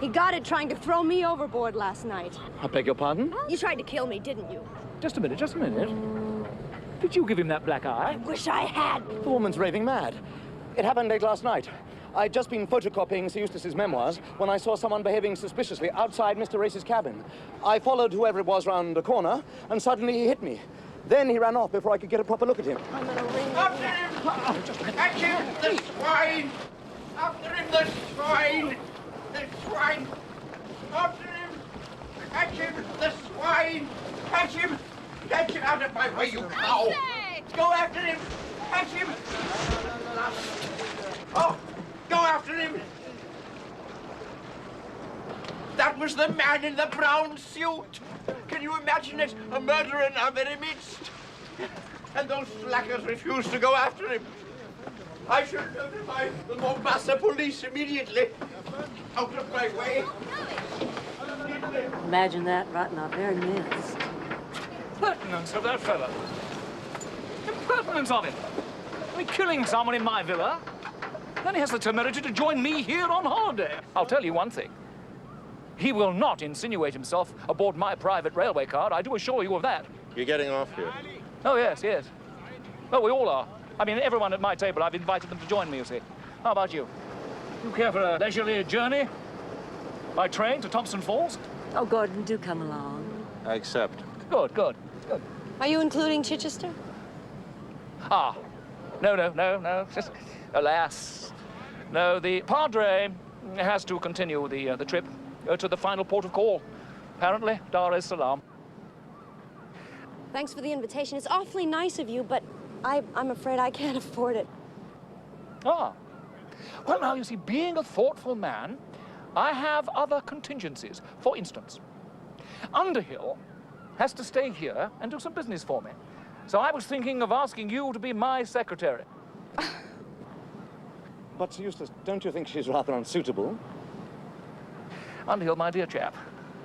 He got it trying to throw me overboard last night. I beg your pardon? You tried to kill me, didn't you? Just a minute, just a minute. Did you give him that black eye? Wish I had. The woman's raving mad. It happened late last night. I'd just been photocopying Sir Eustace's memoirs when I saw someone behaving suspiciously outside Mr. Race's cabin. I followed whoever it was round the corner, and suddenly he hit me. Then he ran off before I could get a proper look at him. I'm gonna ring After him! Catch him, the swine! After him, the swine! The swine! After him! Catch him, the swine! Catch him! Catch him out of my way, you cow! Go after him! Catch him! Oh, go after him! That was the man in the brown suit! Can you imagine it? A murderer in our very midst! And those slackers refused to go after him. I should notify the Mombasa police immediately. Out of my way. Imagine that right in our very midst. Impertinence of that fella. Impertinence of him. I mean, killing someone in my villa. Then he has the temerity to join me here on holiday. I'll tell you one thing. He will not insinuate himself aboard my private railway car. I do assure you of that. You're getting off here. Oh, yes, yes. Well, we all are. I mean, everyone at my table, I've invited them to join me, you see. How about you? You care for a leisurely journey? By train to Thompson Falls? Oh, Gordon, do come along. I accept. Good, good, good. Are you including Chichester? Ah, no. Just, alas. No, the Padre has to continue the trip to the final port of call. Apparently, Dar es Salaam. Thanks for the invitation. It's awfully nice of you, but I'm afraid I can't afford it. Ah. Well, now, you see, being a thoughtful man, I have other contingencies. For instance, Underhill has to stay here and do some business for me. So I was thinking of asking you to be my secretary. But, Sir Eustace, don't you think she's rather unsuitable? Underhill, my dear chap,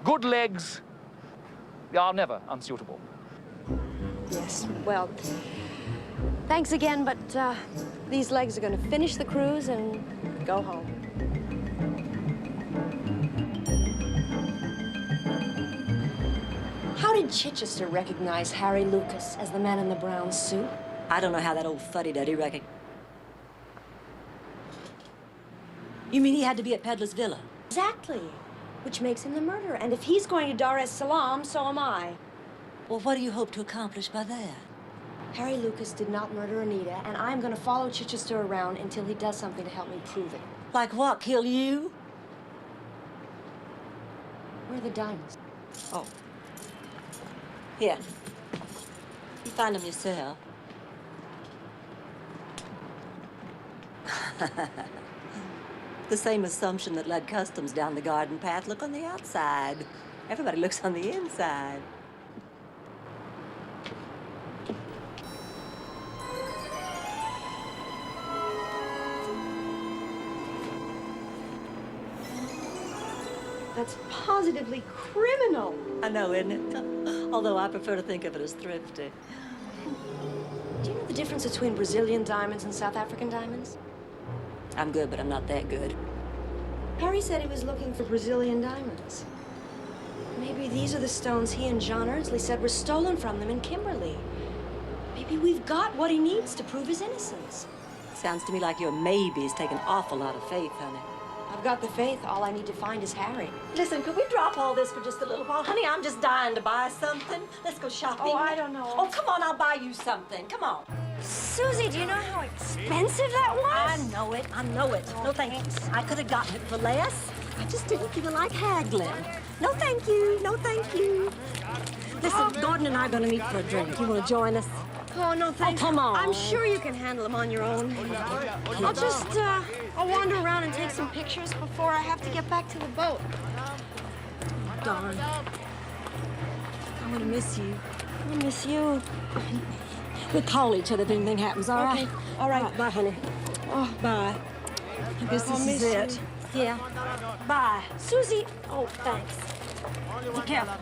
good legs are never unsuitable. Yes, well, thanks again, but these legs are going to finish the cruise and go home. How did Chichester recognize Harry Lucas as the man in the brown suit? I don't know how that old fuddy-duddy recognized. You mean he had to be at Peddler's Villa? Exactly, which makes him the murderer. And if he's going to Dar es Salaam, so am I. Well, what do you hope to accomplish by that? Harry Lucas did not murder Anita, and I'm going to follow Chichester around until he does something to help me prove it. Like what, kill you? Where are the diamonds? Oh. Here. You find them yourself. The same assumption that led Customs down the garden path. Look on the outside. Everybody looks on the inside. That's positively criminal. I know, isn't it? Although I prefer to think of it as thrifty. Do you know the difference between Brazilian diamonds and South African diamonds? I'm good, but I'm not that good. Harry said he was looking for Brazilian diamonds. Maybe these are the stones he and John Erdsley said were stolen from them in Kimberley. Maybe we've got what he needs to prove his innocence. Sounds to me like your maybes take an awful lot of faith, honey. I've got the faith. All I need to find is Harry. Listen, could we drop all this for just a little while? Honey, I'm just dying to buy something. Let's go shopping. Oh, I don't know. Oh, come on, I'll buy you something. Come on. Susie, do you know how expensive that was? I know it. I know it. No, thank you. I could have gotten it for less. I just didn't feel like haggling. No, thank you. No, thank you. Listen, Gordon and I are going to meet for a drink. You want to join us? Oh, no, thanks. Oh, come on. I'm sure you can handle them on your own. I'll just, I'll wander around and take some pictures before I have to get back to the boat. Darn. I'm going to miss you. I miss you. We'll call each other if anything happens, all right? Okay. All right. Bye, honey. Oh, bye. I guess I'll this miss is it. you. Yeah. Bye. Susie. Oh, thanks. Be careful.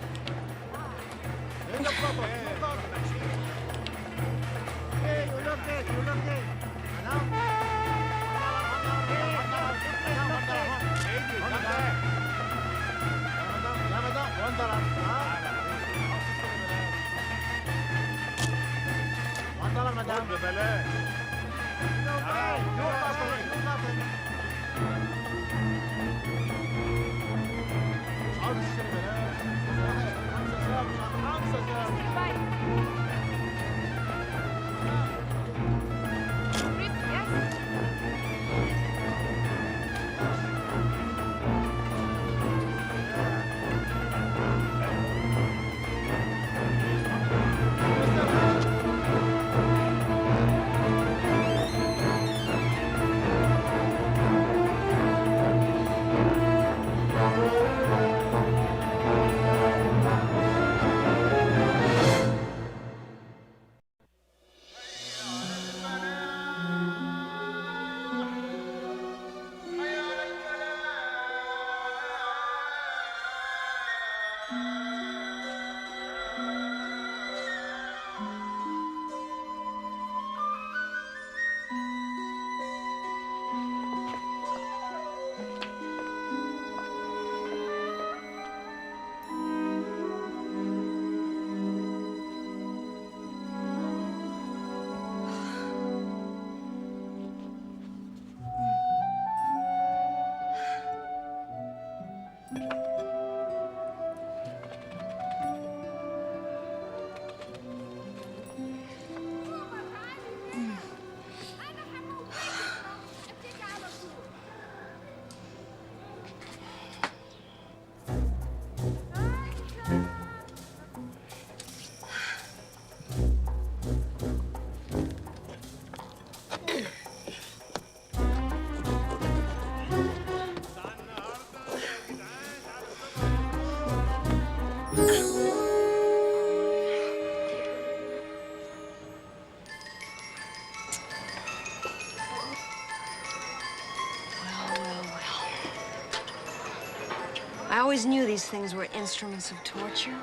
I always knew these things were instruments of torture.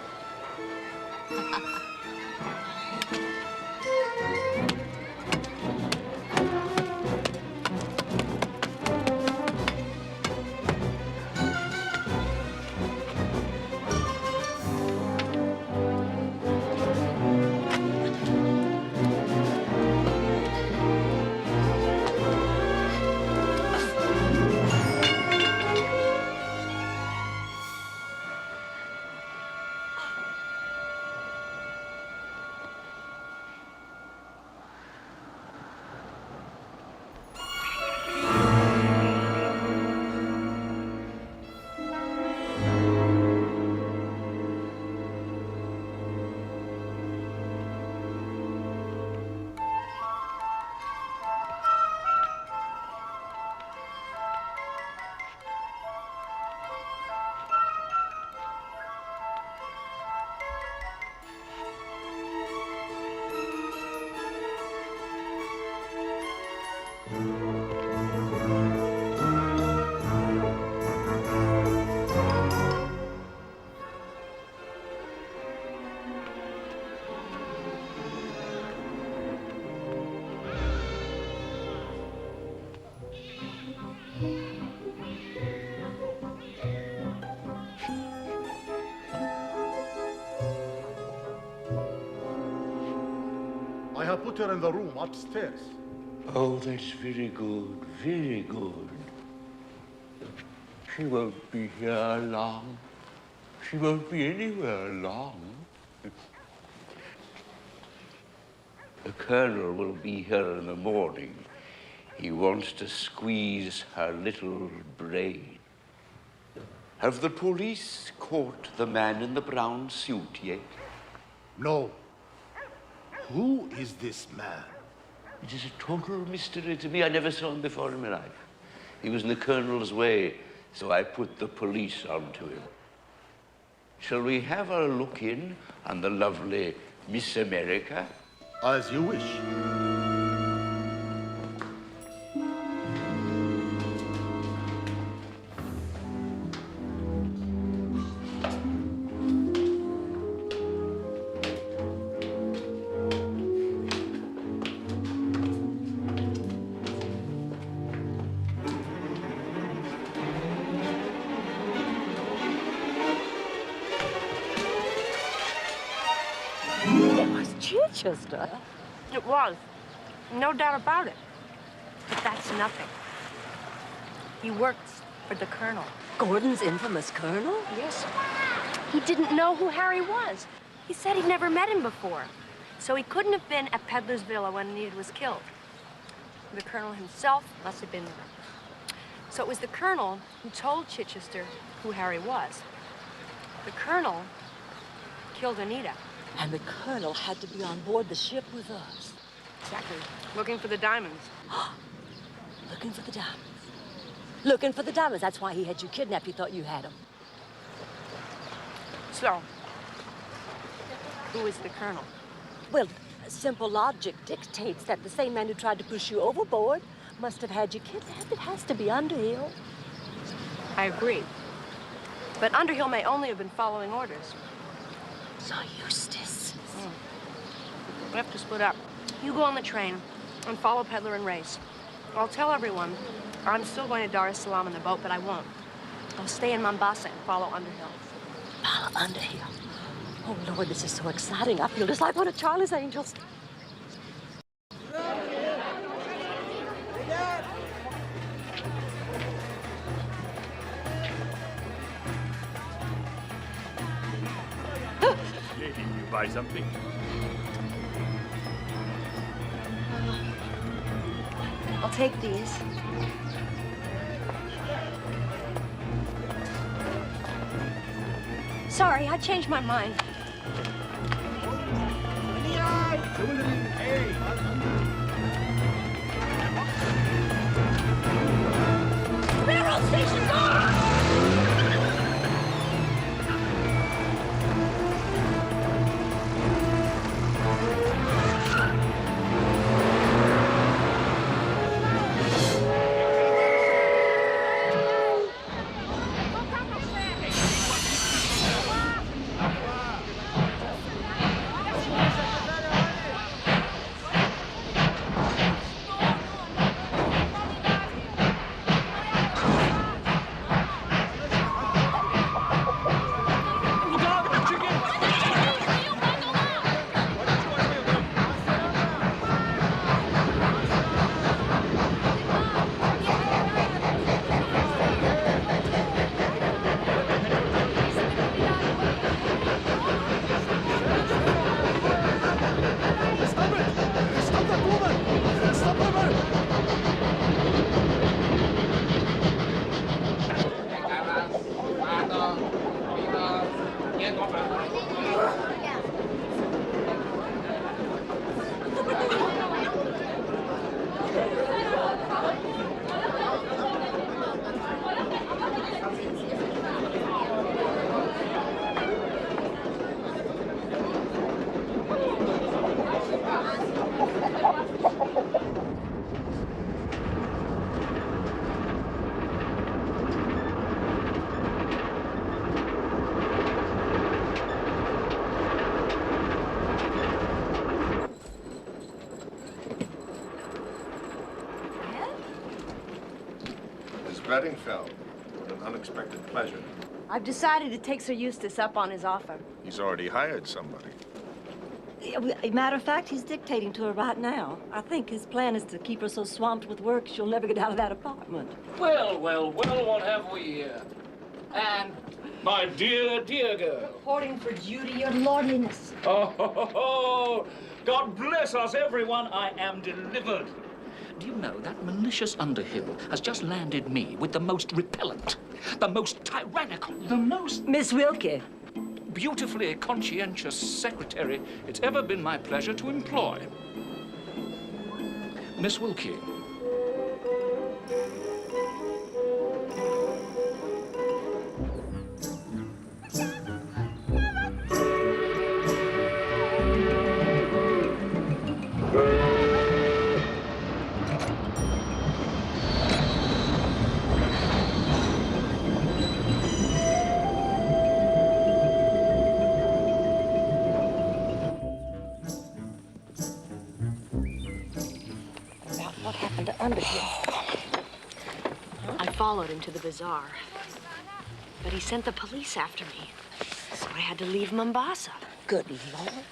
put her in the room upstairs. Oh, that's very good, very good. She won't be here long. She won't be anywhere long. The Colonel will be here in the morning. He wants to squeeze her little brain. Have the police caught the man in the brown suit yet? No. Who is this man? It is a total mystery to me. I never saw him before in my life. He was in the Colonel's way, so I put the police onto him. Shall we have a look in on the lovely Miss America? As you wish. Chichester? It was. No doubt about it. But that's nothing. He works for the Colonel. Gordon's infamous Colonel? Yes. He didn't know who Harry was. He said he'd never met him before. So he couldn't have been at Peddler's Villa when Anita was killed. The Colonel himself must have been there. So it was the Colonel who told Chichester who Harry was. The Colonel killed Anita. And the Colonel had to be on board the ship with us. Exactly. Looking for the diamonds. Looking for the diamonds. Looking for the diamonds. That's why he had you kidnapped. He thought you had them. So, who is the Colonel? Well, simple logic dictates that the same man who tried to push you overboard must have had you kidnapped. It has to be Underhill. I agree. But Underhill may only have been following orders. So Eustace. We have to split up. You go on the train and follow Peddler and Race. I'll tell everyone I'm still going to Dar es Salaam in the boat, but I won't. I'll stay in Mombasa and follow Underhill. Follow Underhill? Oh, Lord, this is so exciting. I feel just like one of Charlie's angels. Lady, you buy something? I'll take these. Sorry, I changed my mind. Railroad station gone! Beddingfeld, what an unexpected pleasure. I've decided to take Sir Eustace up on his offer. He's already hired somebody. Matter of fact, he's dictating to her right now. I think his plan is to keep her so swamped with work she'll never get out of that apartment. Well, well, well, what have we here? Anne, my dear, dear girl. Reporting for duty, your lordliness. Oh, God bless us, everyone. I am delivered. Do you know that malicious Underhill has just landed me with the most repellent, the most tyrannical, the most... Miss Wilkie. Beautifully conscientious secretary it's ever been my pleasure to employ. Miss Wilkie. What happened to Underhill? I followed him to the bazaar, but he sent the police after me, so I had to leave Mombasa. Good Lord.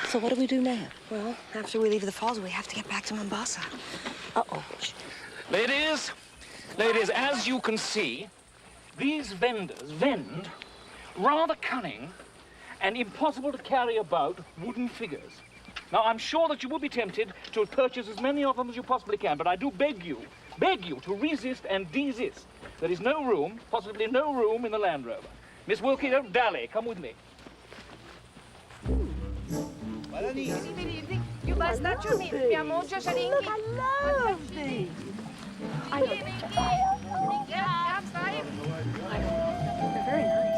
So what do we do now? Well, after we leave the falls, we have to get back to Mombasa. Uh-oh. Ladies, as you can see, these vendors vend rather cunning and impossible to carry about wooden figures. Now, I'm sure that you will be tempted to purchase as many of them as you possibly can, but I do beg you to resist and desist. There is no room, possibly no room, in the Land Rover. Miss Wilkie, don't dally. Come with me. You must not show me. Mia moglie sharingi. Look, I love these. They're very nice.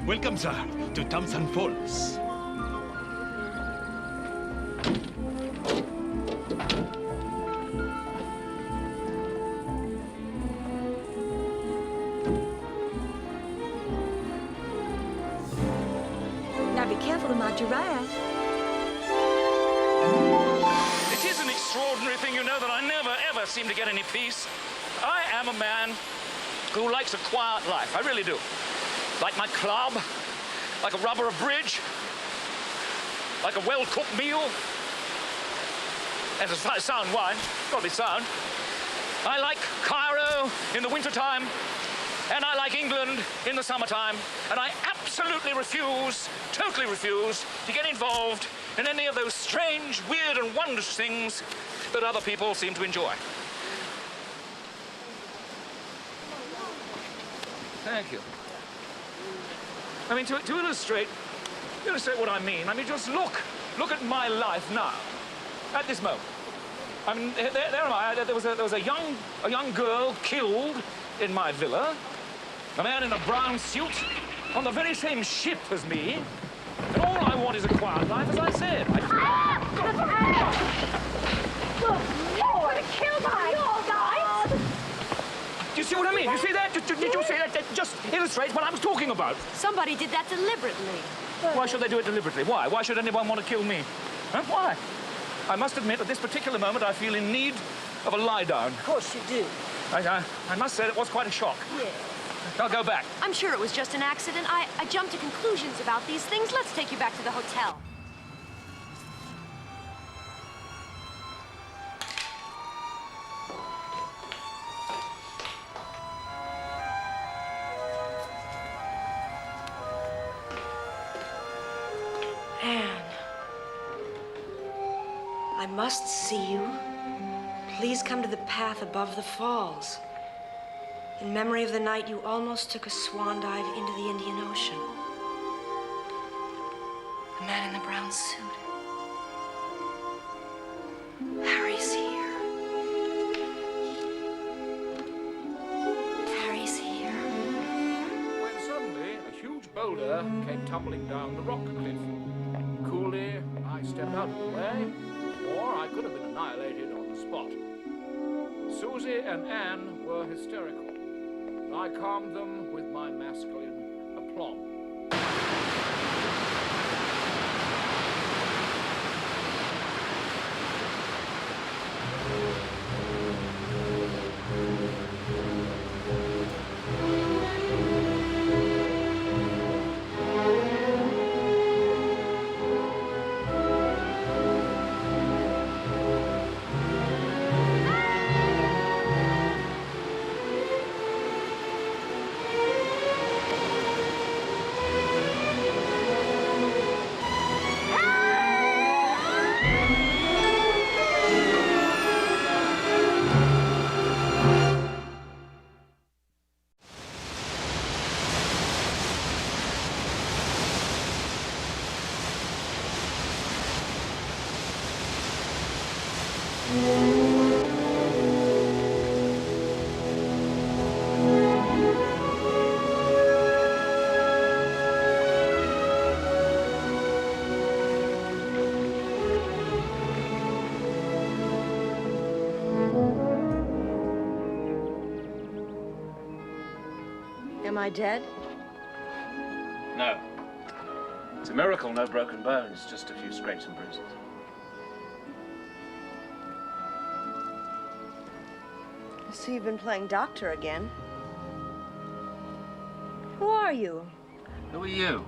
Welcome, sir, to Thompson Falls. Now be careful of my giraffe. It is an extraordinary thing, you know, that I never, ever seem to get any peace. I am a man who likes a quiet life. I really do. Like my club, like a rubber of bridge, like a well-cooked meal, and a sound wine, probably sound. I like Cairo in the wintertime, and I like England in the summertime, and I absolutely refuse, totally refuse, to get involved in any of those strange, weird, and wondrous things that other people seem to enjoy. Thank you. I mean, to illustrate what I mean, just look at my life now, at this moment. I mean, there am I. There was a young girl killed in my villa. A man in a brown suit on the very same ship as me. And all I want is a quiet life, as I said. Look, you would have killed my guys. Do you see what I mean? You see that? Did you see that? That just illustrates what I was talking about. Somebody did that deliberately. Why should they do it deliberately? Why? Why should anyone want to kill me? Huh? Why? I must admit, at this particular moment, I feel in need of a lie-down. Of course you do. I must say it was quite a shock. Yeah. I'll go back. I'm sure it was just an accident. I jumped to conclusions about these things. Let's take you back to the hotel. Anne, I must see you. Please come to the path above the falls. In memory of the night you almost took a swan dive into the Indian Ocean. The man in the brown suit. Harry's here. Harry's here. When suddenly a huge boulder came tumbling down the rock cliff. Coolly, I stepped out of the way, or I could have been annihilated on the spot. Susie and Anne were hysterical. I calmed them with my masculine aplomb. Am I dead? No. It's a miracle, no broken bones, just a few scrapes and bruises. I see you've been playing doctor again. Who are you? Who are you?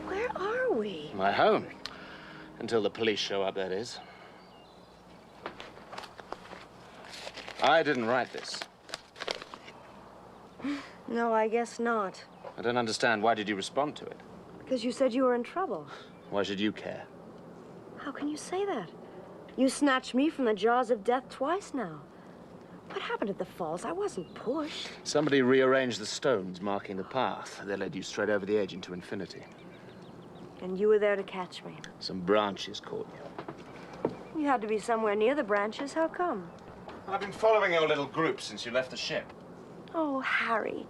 Where are we? My home. Until the police show up, that is. I didn't write this. No, I guess not. I don't understand. Why did you respond to it? Because you said you were in trouble. Why should you care? How can you say that? You snatched me from the jaws of death twice now. What happened at the falls? I wasn't pushed. Somebody rearranged the stones marking the path. They led you straight over the edge into infinity. And you were there to catch me. Some branches caught you. You had to be somewhere near the branches. How come? I've been following your little group since you left the ship. Oh, Harry.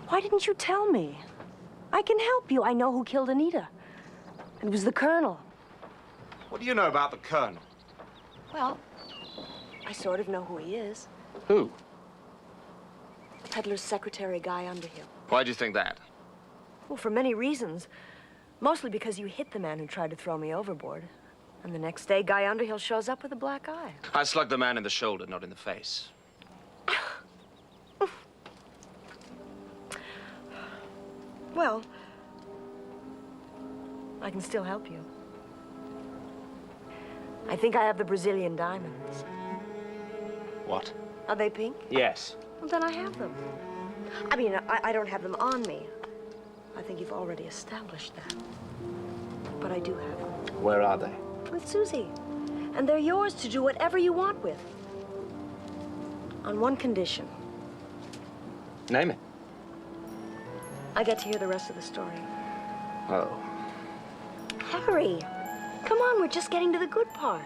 Why didn't you tell me? I can help you. I know who killed Anita. It was the Colonel. What do you know about the Colonel? Well, I sort of know who he is. Who? Peddler's secretary, Guy Underhill. Why'd you think that? Well, for many reasons. Mostly because you hit the man who tried to throw me overboard. And the next day, Guy Underhill shows up with a black eye. I slugged the man in the shoulder, not in the face. Well, I can still help you. I think I have the Brazilian diamonds. What? Are they pink? Yes. Well, then I have them. I mean, I don't have them on me. I think you've already established that. But I do have them. Where are they? With Susie. And they're yours to do whatever you want with. On one condition. Name it. I get to hear the rest of the story. Oh. Harry, come on, we're just getting to the good part.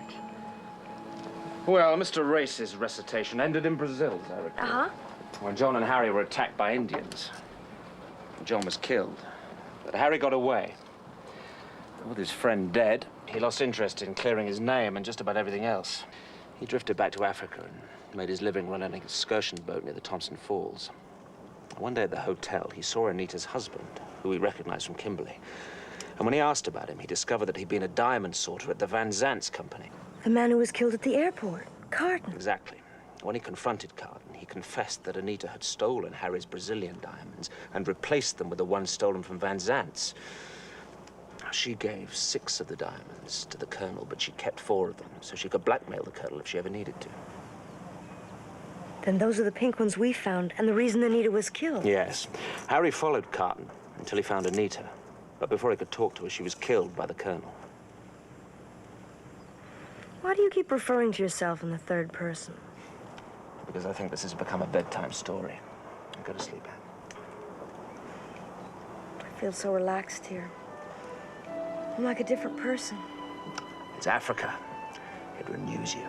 Well, Mr. Race's recitation ended in Brazil, as I recall. Uh-huh. When John and Harry were attacked by Indians. John was killed, but Harry got away. With his friend dead, he lost interest in clearing his name and just about everything else. He drifted back to Africa and made his living running an excursion boat near the Thompson Falls. One day at the hotel, he saw Anita's husband, who he recognized from Kimberley. And when he asked about him, he discovered that he'd been a diamond sorter at the Van Zant's company. The man who was killed at the airport, Carton. Exactly. When he confronted Carton, he confessed that Anita had stolen Harry's Brazilian diamonds and replaced them with the ones stolen from Van Zant's. She gave 6 of the diamonds to the Colonel, but she kept 4 of them, so she could blackmail the Colonel if she ever needed to. Then those are the pink ones we found, and the reason Anita was killed. Yes. Harry followed Carton until he found Anita. But before he could talk to her, she was killed by the Colonel. Why do you keep referring to yourself in the third person? Because I think this has become a bedtime story. I'll go to sleep, Anne. I feel so relaxed here. I'm like a different person. It's Africa. It renews you.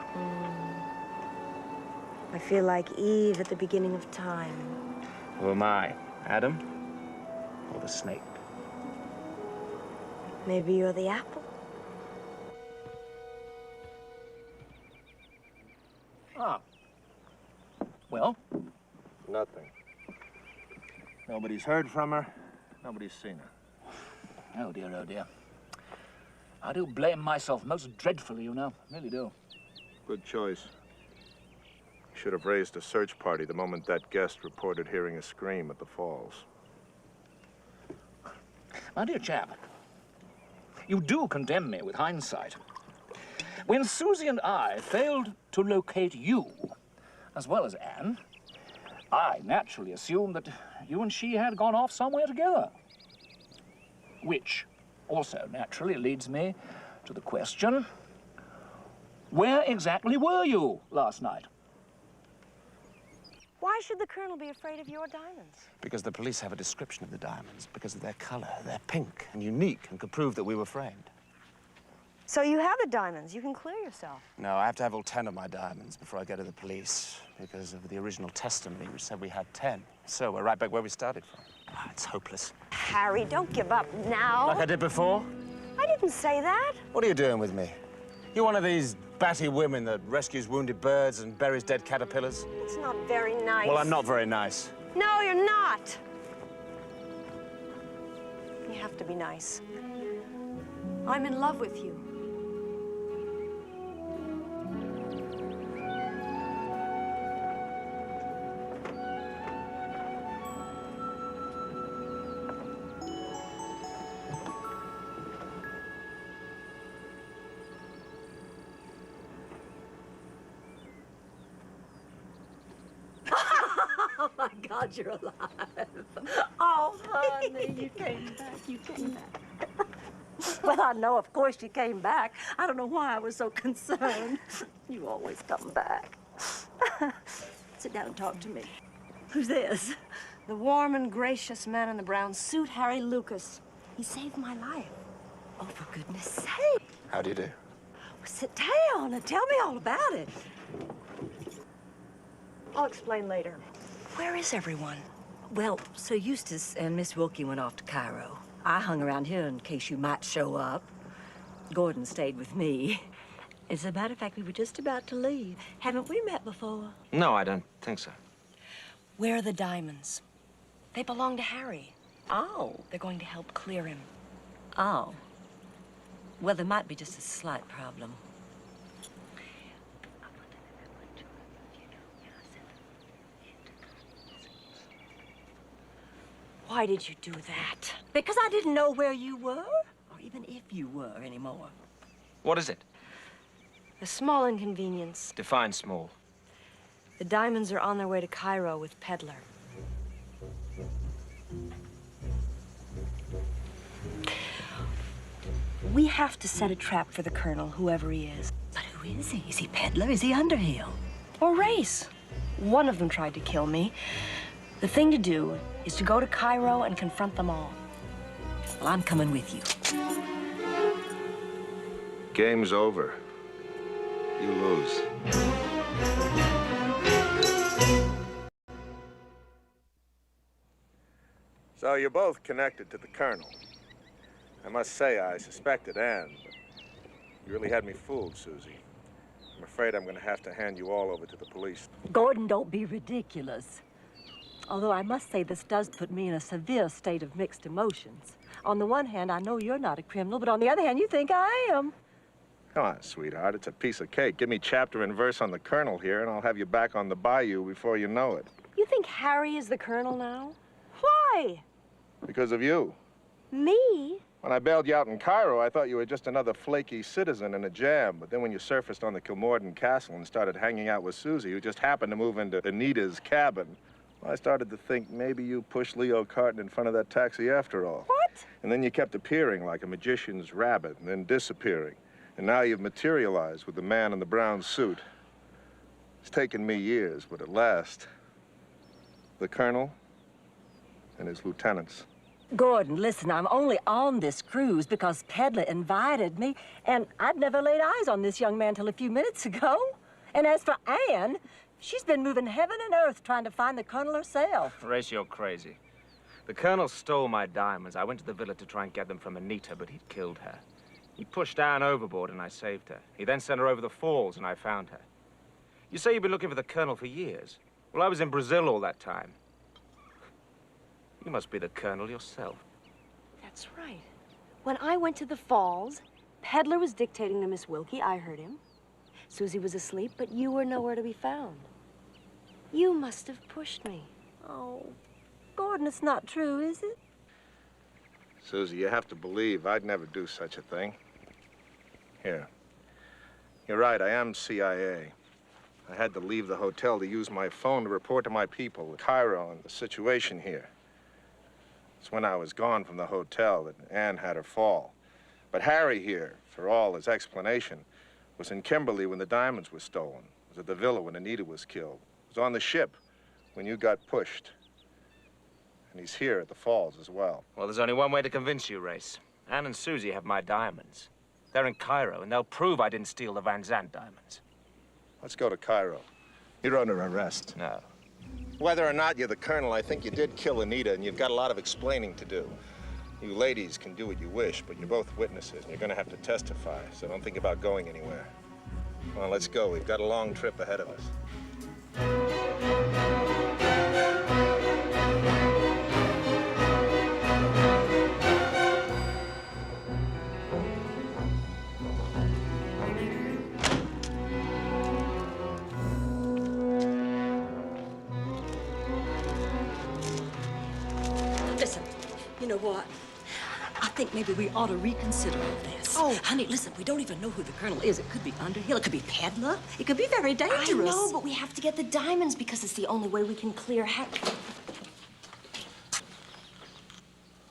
I feel like Eve at the beginning of time. Who am I? Adam? Or the snake? Maybe you're the apple. Ah. Well? Nothing. Nobody's heard from her. Nobody's seen her. Oh, dear, oh, dear. I do blame myself most dreadfully, you know. Really do. Good choice. Should have raised a search party the moment that guest reported hearing a scream at the falls. My dear chap, you do condemn me with hindsight. When Susie and I failed to locate you, as well as Anne, I naturally assumed that you and she had gone off somewhere together. Which also naturally leads me to the question, where exactly were you last night? Why should the Colonel be afraid of your diamonds? Because the police have a description of the diamonds, because of their color. They're pink and unique and could prove that we were framed. So you have the diamonds. You can clear yourself. No, I have to have all 10 of my diamonds before I go to the police, because of the original testimony, which said we had 10. So we're right back where we started from. Ah, it's hopeless. Harry, don't give up now. Like I did before? I didn't say that. What are you doing with me? You're one of these batty women that rescues wounded birds and buries dead caterpillars? It's not very nice. Well, I'm not very nice. No, you're not. You have to be nice. I'm in love with you. Oh, my God, you're alive. Oh, honey, you came back. You came back. Well, I know, of course, you came back. I don't know why I was so concerned. You always come back. Sit down and talk to me. Who's this? The warm and gracious man in the brown suit, Harry Lucas. He saved my life. Oh, for goodness sake. How do you do? Well, sit down and tell me all about it. I'll explain later. Where is everyone? Well, Sir Eustace and Miss Wilkie went off to Cairo. I hung around here in case you might show up. Gordon stayed with me. As a matter of fact, we were just about to leave. Haven't we met before? No, I don't think so. Where are the diamonds? They belong to Harry. Oh. They're going to help clear him. Oh. Well, there might be just a slight problem. Why did you do that? Because I didn't know where you were, or even if you were anymore. What is it? A small inconvenience. Define small. The diamonds are on their way to Cairo with Peddler. We have to set a trap for the Colonel, whoever he is. But who is he? Is he Peddler? Is he Underhill? Or Race. One of them tried to kill me. The thing to do is to go to Cairo and confront them all. Well, I'm coming with you. Game's over. You lose. So you're both connected to the Colonel. I must say I suspected Anne, but you really had me fooled, Susie. I'm afraid I'm going to have to hand you all over to the police. Gordon, don't be ridiculous. Although I must say this does put me in a severe state of mixed emotions. On the one hand, I know you're not a criminal, but on the other hand, you think I am. Come on, sweetheart. It's a piece of cake. Give me chapter and verse on the Colonel here, and I'll have you back on the bayou before you know it. You think Harry is the Colonel now? Why? Because of you. Me? When I bailed you out in Cairo, I thought you were just another flaky citizen in a jam. But then when you surfaced on the Kilmorden Castle and started hanging out with Susie, who just happened to move into Anita's cabin, I started to think maybe you pushed Leo Carton in front of that taxi after all. What? And then you kept appearing like a magician's rabbit and then disappearing. And now you've materialized with the man in the brown suit. It's taken me years, but at last, the Colonel and his lieutenants. Gordon, listen, I'm only on this cruise because Peddler invited me, and I'd never laid eyes on this young man till a few minutes ago. And as for Anne, she's been moving heaven and earth trying to find the Colonel herself. Race, you're crazy. The Colonel stole my diamonds. I went to the villa to try and get them from Anita, but he'd killed her. He pushed Anne overboard and I saved her. He then sent her over the falls and I found her. You say you've been looking for the Colonel for years. Well, I was in Brazil all that time. You must be the Colonel yourself. That's right. When I went to the falls, Peddler was dictating to Miss Wilkie. I heard him. Susie was asleep, but you were nowhere to be found. You must have pushed me. Oh, Gordon, it's not true, is it? Susie, you have to believe I'd never do such a thing. Here. You're right, I am CIA. I had to leave the hotel to use my phone to report to my people in Cairo and the situation here. It's when I was gone from the hotel that Anne had her fall. But Harry here, for all his explanation, was in Kimberly when the diamonds were stolen. Was at the villa when Anita was killed. Was on the ship when you got pushed. And he's here at the falls as well. Well, there's only one way to convince you, Race. Anne and Susie have my diamonds. They're in Cairo, and they'll prove I didn't steal the Van Zandt diamonds. Let's go to Cairo. You're under arrest. No. Whether or not you're the Colonel, I think you did kill Anita, and you've got a lot of explaining to do. You ladies can do what you wish, but you're both witnesses, and you're gonna have to testify, so don't think about going anywhere. Well, let's go. We've got a long trip ahead of us. Listen, you know what? I think maybe we ought to reconsider all this. Oh, honey, listen, we don't even know who the Colonel is. It could be Underhill, it could be Peddler. It could be very dangerous. I know, but we have to get the diamonds because it's the only way we can clear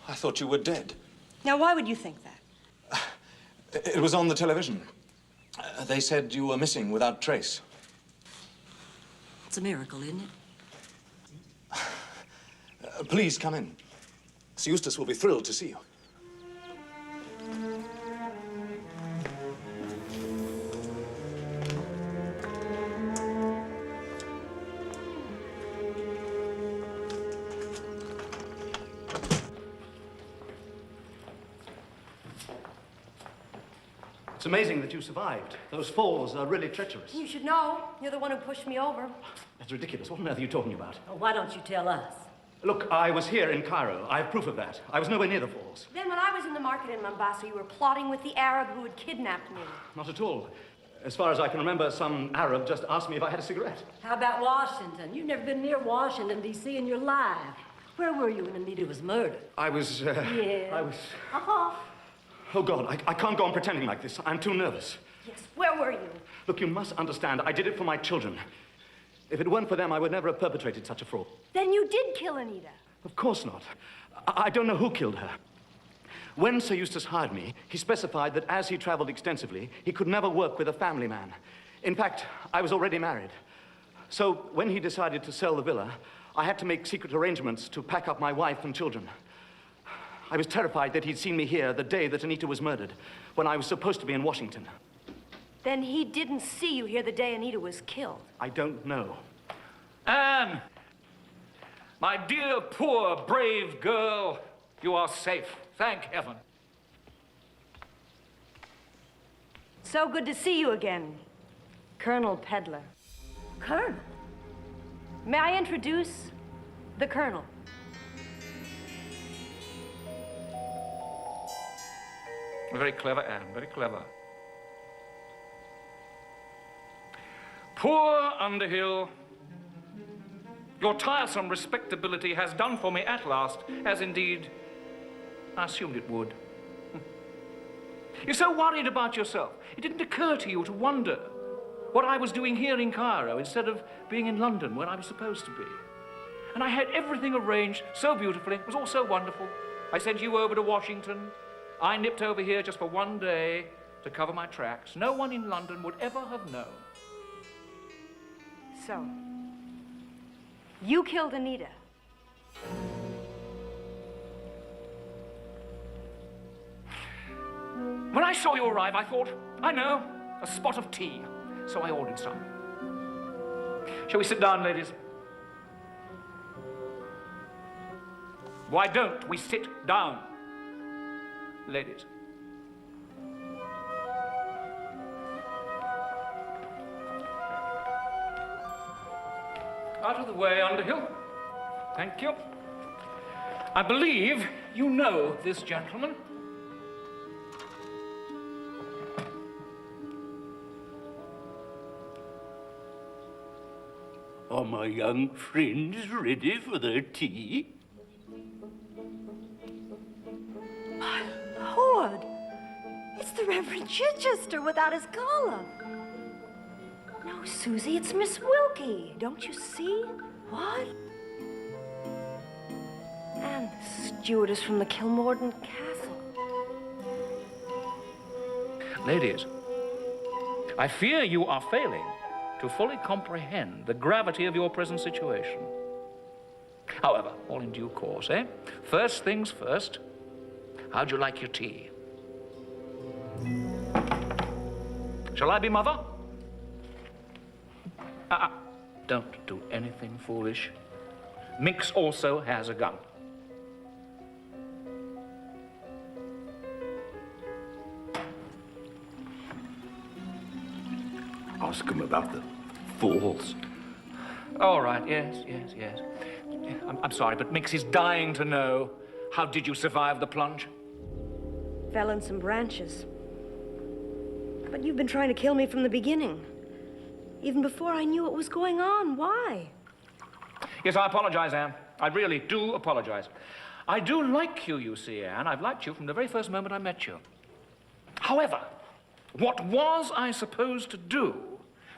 I thought you were dead. Now, why would you think that? It was on the television. They said you were missing without trace. It's a miracle, isn't it? Please come in. Sir Eustace will be thrilled to see you. It's amazing that you survived. Those falls are really treacherous. You should know. You're the one who pushed me over. That's ridiculous. What on earth are you talking about? Oh, why don't you tell us? Look, I was here in Cairo. I have proof of that. I was nowhere near the falls. Then when I was in the market in Mombasa, you were plotting with the Arab who had kidnapped me. Not at all. As far as I can remember, some Arab just asked me if I had a cigarette. How about Washington? You've never been near Washington, D.C. in your life. Where were you when Anita was murdered? I was, Yeah. I was... Uh-huh. Oh, God, I can't go on pretending like this. I'm too nervous. Yes, where were you? Look, you must understand, I did it for my children. If it weren't for them, I would never have perpetrated such a fraud. Then you did kill Anita. Of course not. I don't know who killed her. When Sir Eustace hired me, he specified that as he traveled extensively, he could never work with a family man. In fact, I was already married. So when he decided to sell the villa, I had to make secret arrangements to pack up my wife and children. I was terrified that he'd seen me here the day that Anita was murdered, when I was supposed to be in Washington. Then he didn't see you here the day Anita was killed. I don't know. Anne! My dear, poor, brave girl, you are safe. Thank heaven. So good to see you again, Colonel Peddler. Colonel? May I introduce the Colonel? Very clever, Anne, very clever. Poor Underhill. Your tiresome respectability has done for me at last, as indeed I assumed it would. You're so worried about yourself. It didn't occur to you to wonder what I was doing here in Cairo instead of being in London where I was supposed to be. And I had everything arranged so beautifully. It was all so wonderful. I sent you over to Washington. I nipped over here just for one day to cover my tracks. No one in London would ever have known. So, you killed Anita. When I saw you arrive, I thought, I know, a spot of tea. So I ordered some. Shall we sit down, ladies? Why don't we sit down? Ladies. Out of the way, Underhill. Thank you. I believe you know this gentleman. Are my young friends ready for their tea? My Lord! It's the Reverend Chichester without his collar. No, Susie, it's Miss Wilkie. Don't you see? What? And the stewardess from the Kilmorden Castle. Ladies, I fear you are failing to fully comprehend the gravity of your present situation. However, all in due course, eh? First things first, how'd you like your tea? Shall I be mother? Don't do anything foolish. Minx also has a gun. Ask him about the falls. All right, yes. I'm sorry, but Minx is dying to know. How did you survive the plunge? Fell in some branches. But you've been trying to kill me from the beginning. Even before I knew what was going on. Why? Yes, I apologize, Anne. I really do apologize. I do like you, you see, Anne. I've liked you from the very first moment I met you. However, what was I supposed to do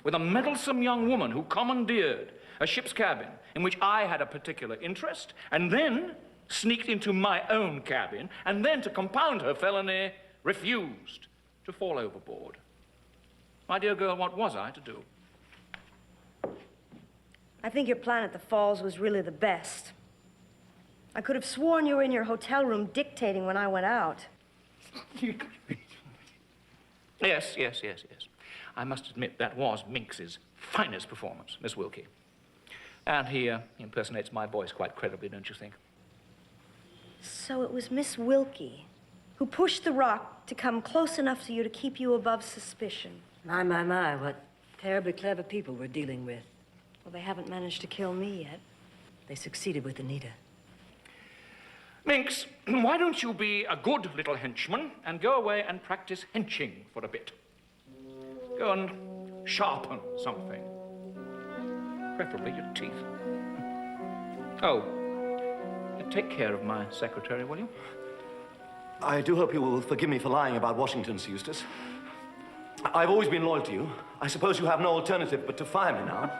with a meddlesome young woman who commandeered a ship's cabin in which I had a particular interest, and then sneaked into my own cabin, and then to compound her felony, refused to fall overboard? My dear girl, what was I to do? I think your plan at the falls was really the best. I could have sworn you were in your hotel room dictating when I went out. Yes. I must admit that was Minx's finest performance, Miss Wilkie. And he impersonates my voice quite credibly, don't you think? So it was Miss Wilkie who pushed the rock to come close enough to you to keep you above suspicion. My, what terribly clever people we're dealing with. Well, they haven't managed to kill me yet. They succeeded with Anita. Minx, why don't you be a good little henchman and go away and practice henching for a bit? Go and sharpen something. Preferably your teeth. Oh, take care of my secretary, will you? I do hope you will forgive me for lying about Washington, Sir Eustace. I've always been loyal to you. I suppose you have no alternative but to fire me now.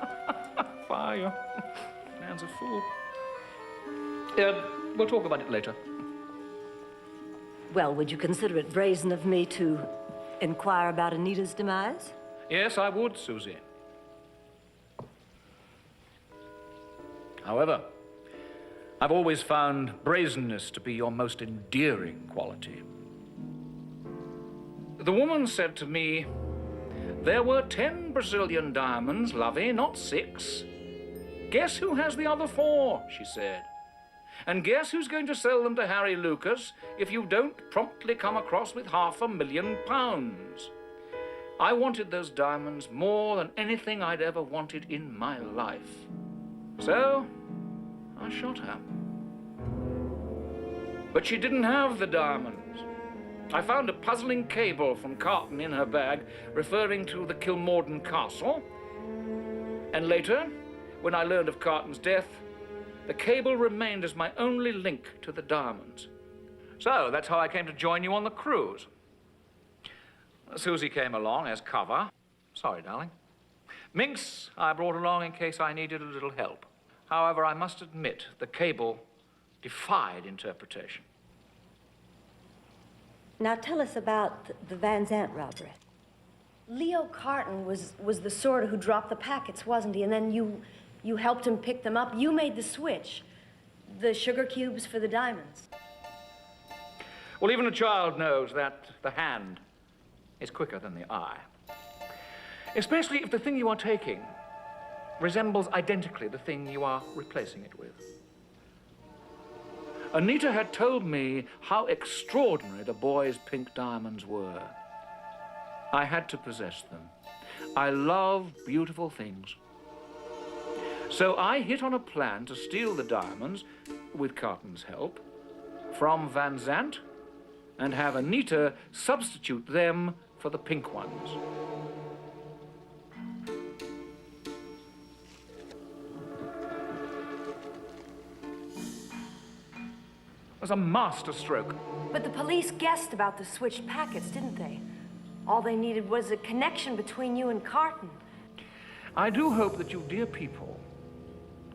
Fire you? Man's a fool. We'll talk about it later. Well, would you consider it brazen of me to inquire about Anita's demise? Yes, I would, Susie. However, I've always found brazenness to be your most endearing quality. The woman said to me, there were 10 Brazilian diamonds, lovey, not 6. Guess who has the other 4, she said. And guess who's going to sell them to Harry Lucas if you don't promptly come across with £500,000? I wanted those diamonds more than anything I'd ever wanted in my life. So, I shot her. But she didn't have the diamonds. I found a puzzling cable from Carton in her bag referring to the Kilmorden Castle. And later, when I learned of Carton's death, the cable remained as my only link to the diamonds. So that's how I came to join you on the cruise. Susie came along as cover. Sorry, darling. Minx I brought along in case I needed a little help. However, I must admit, the cable defied interpretation. Now tell us about the Van Zandt robbery. Leo Carton was the sort who dropped the packets, wasn't he? And then you helped him pick them up. You made the switch. The sugar cubes for the diamonds. Well, even a child knows that the hand is quicker than the eye. Especially if the thing you are taking resembles identically the thing you are replacing it with. Anita had told me how extraordinary the boy's pink diamonds were. I had to possess them. I love beautiful things. So I hit on a plan to steal the diamonds, with Carton's help, from Van Zandt and have Anita substitute them for the pink ones. It was a masterstroke. But the police guessed about the switched packets, didn't they? All they needed was a connection between you and Carton. I do hope that you dear people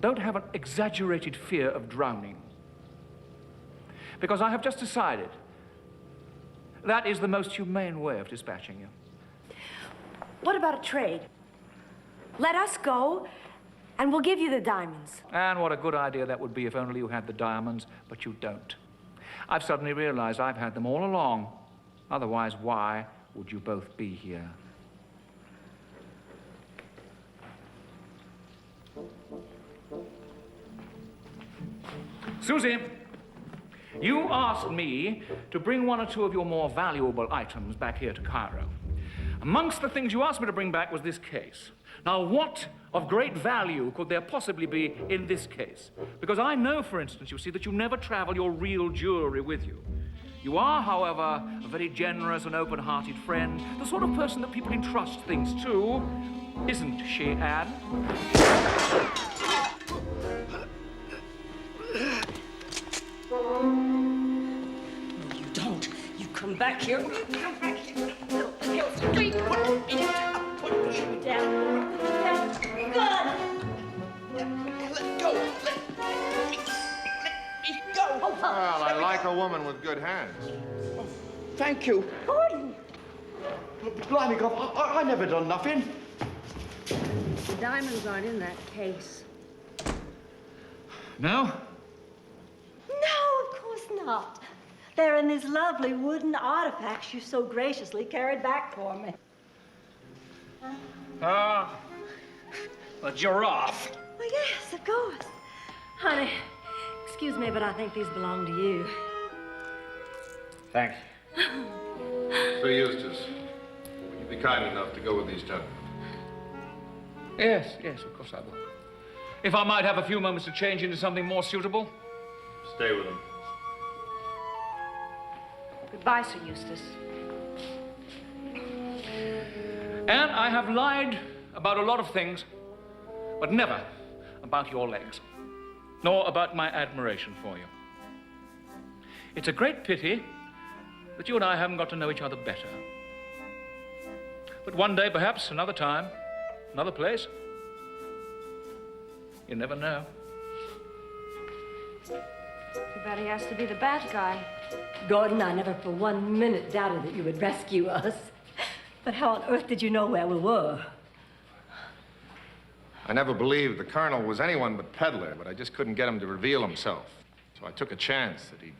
don't have an exaggerated fear of drowning. Because I have just decided that is the most humane way of dispatching you. What about a trade? Let us go, and we'll give you the diamonds. And what a good idea that would be if only you had the diamonds, but you don't. I've suddenly realized I've had them all along. Otherwise, why would you both be here? Susie, you asked me to bring one or two of your more valuable items back here to Cairo. Amongst the things you asked me to bring back was this case. Now, what of great value could there possibly be in this case? Because I know, for instance, you see, that you never travel your real jewelry with you. You are, however, a very generous and open-hearted friend, the sort of person that people entrust things to. Isn't she, Anne? No, you don't. You come back here. Come back here. No, please, put me down. Put me down. Good. Let go. Let me go. Well, I like a woman with good hands. Oh, thank you. Gordon. Blimey, God, I never done nothing. The diamonds aren't in that case. No? No, of course not. They're in these lovely wooden artifacts you so graciously carried back for me. A giraffe. Well, yes, of course. Honey, excuse me, but I think these belong to you. Thanks. Sir Eustace, will you be kind enough to go with these gentlemen? Yes, yes, of course I will. If I might have a few moments to change into something more suitable. Stay with them. Goodbye, Sir Eustace. And I have lied about a lot of things, but never about your legs, nor about my admiration for you. It's a great pity that you and I haven't got to know each other better. But one day, perhaps, another time, another place, you never know. Too bad he has to be the bad guy. Gordon, I never for 1 minute doubted that you would rescue us. But how on earth did you know where we were? I never believed the Colonel was anyone but peddler, but I just couldn't get him to reveal himself. So I took a chance that he'd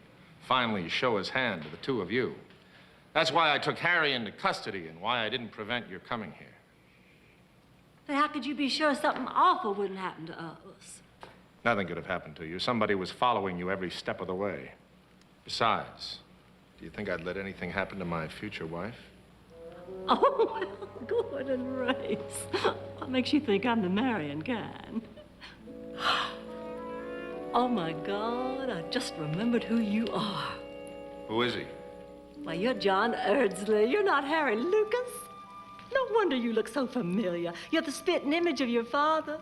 finally show his hand to the two of you. That's why I took Harry into custody and why I didn't prevent your coming here. But how could you be sure something awful wouldn't happen to us? Nothing could have happened to you. Somebody was following you every step of the way. Besides, do you think I'd let anything happen to my future wife? Oh, well, Gordon Race. What makes you think I'm the marrying kind? Oh, my God, I just remembered who you are. Who is he? Why, you're John Erdsley. You're not Harry Lucas. No wonder you look so familiar. You're the spitting image of your father.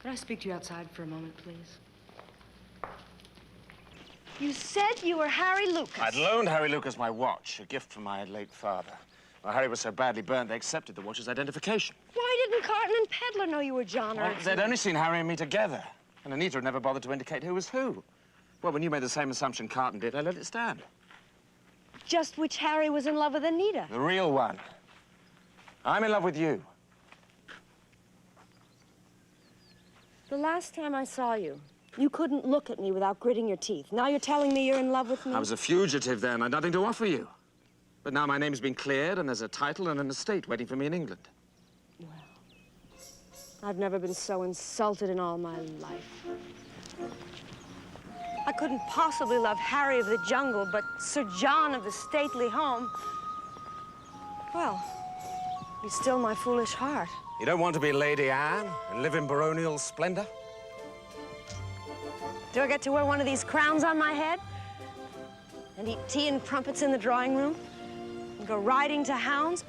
Could I speak to you outside for a moment, please? You said you were Harry Lucas. I'd loaned Harry Lucas my watch, a gift from my late father. Well, Harry was so badly burnt, they accepted the watch as identification. Why didn't Carton and Peddler know you were John Well, Erdsley? they'd only seen Harry and me together. And Anita had never bothered to indicate who was who. Well, when you made the same assumption Carton did, I let it stand. Just which Harry was in love with Anita. The real one. I'm in love with you. The last time I saw you, you couldn't look at me without gritting your teeth. Now you're telling me you're in love with me? I was a fugitive then. I had nothing to offer you. But now my name's been cleared, and there's a title and an estate waiting for me in England. I've never been so insulted in all my life. I couldn't possibly love Harry of the jungle, but Sir John of the stately home, well, he's still my foolish heart. You don't want to be Lady Anne and live in baronial splendor? Do I get to wear one of these crowns on my head? And eat tea and crumpets in the drawing room? And go riding to hounds?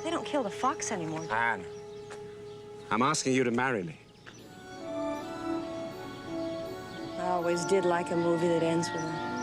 They don't kill the fox anymore. Anne, I'm asking you to marry me. I always did like a movie that ends with a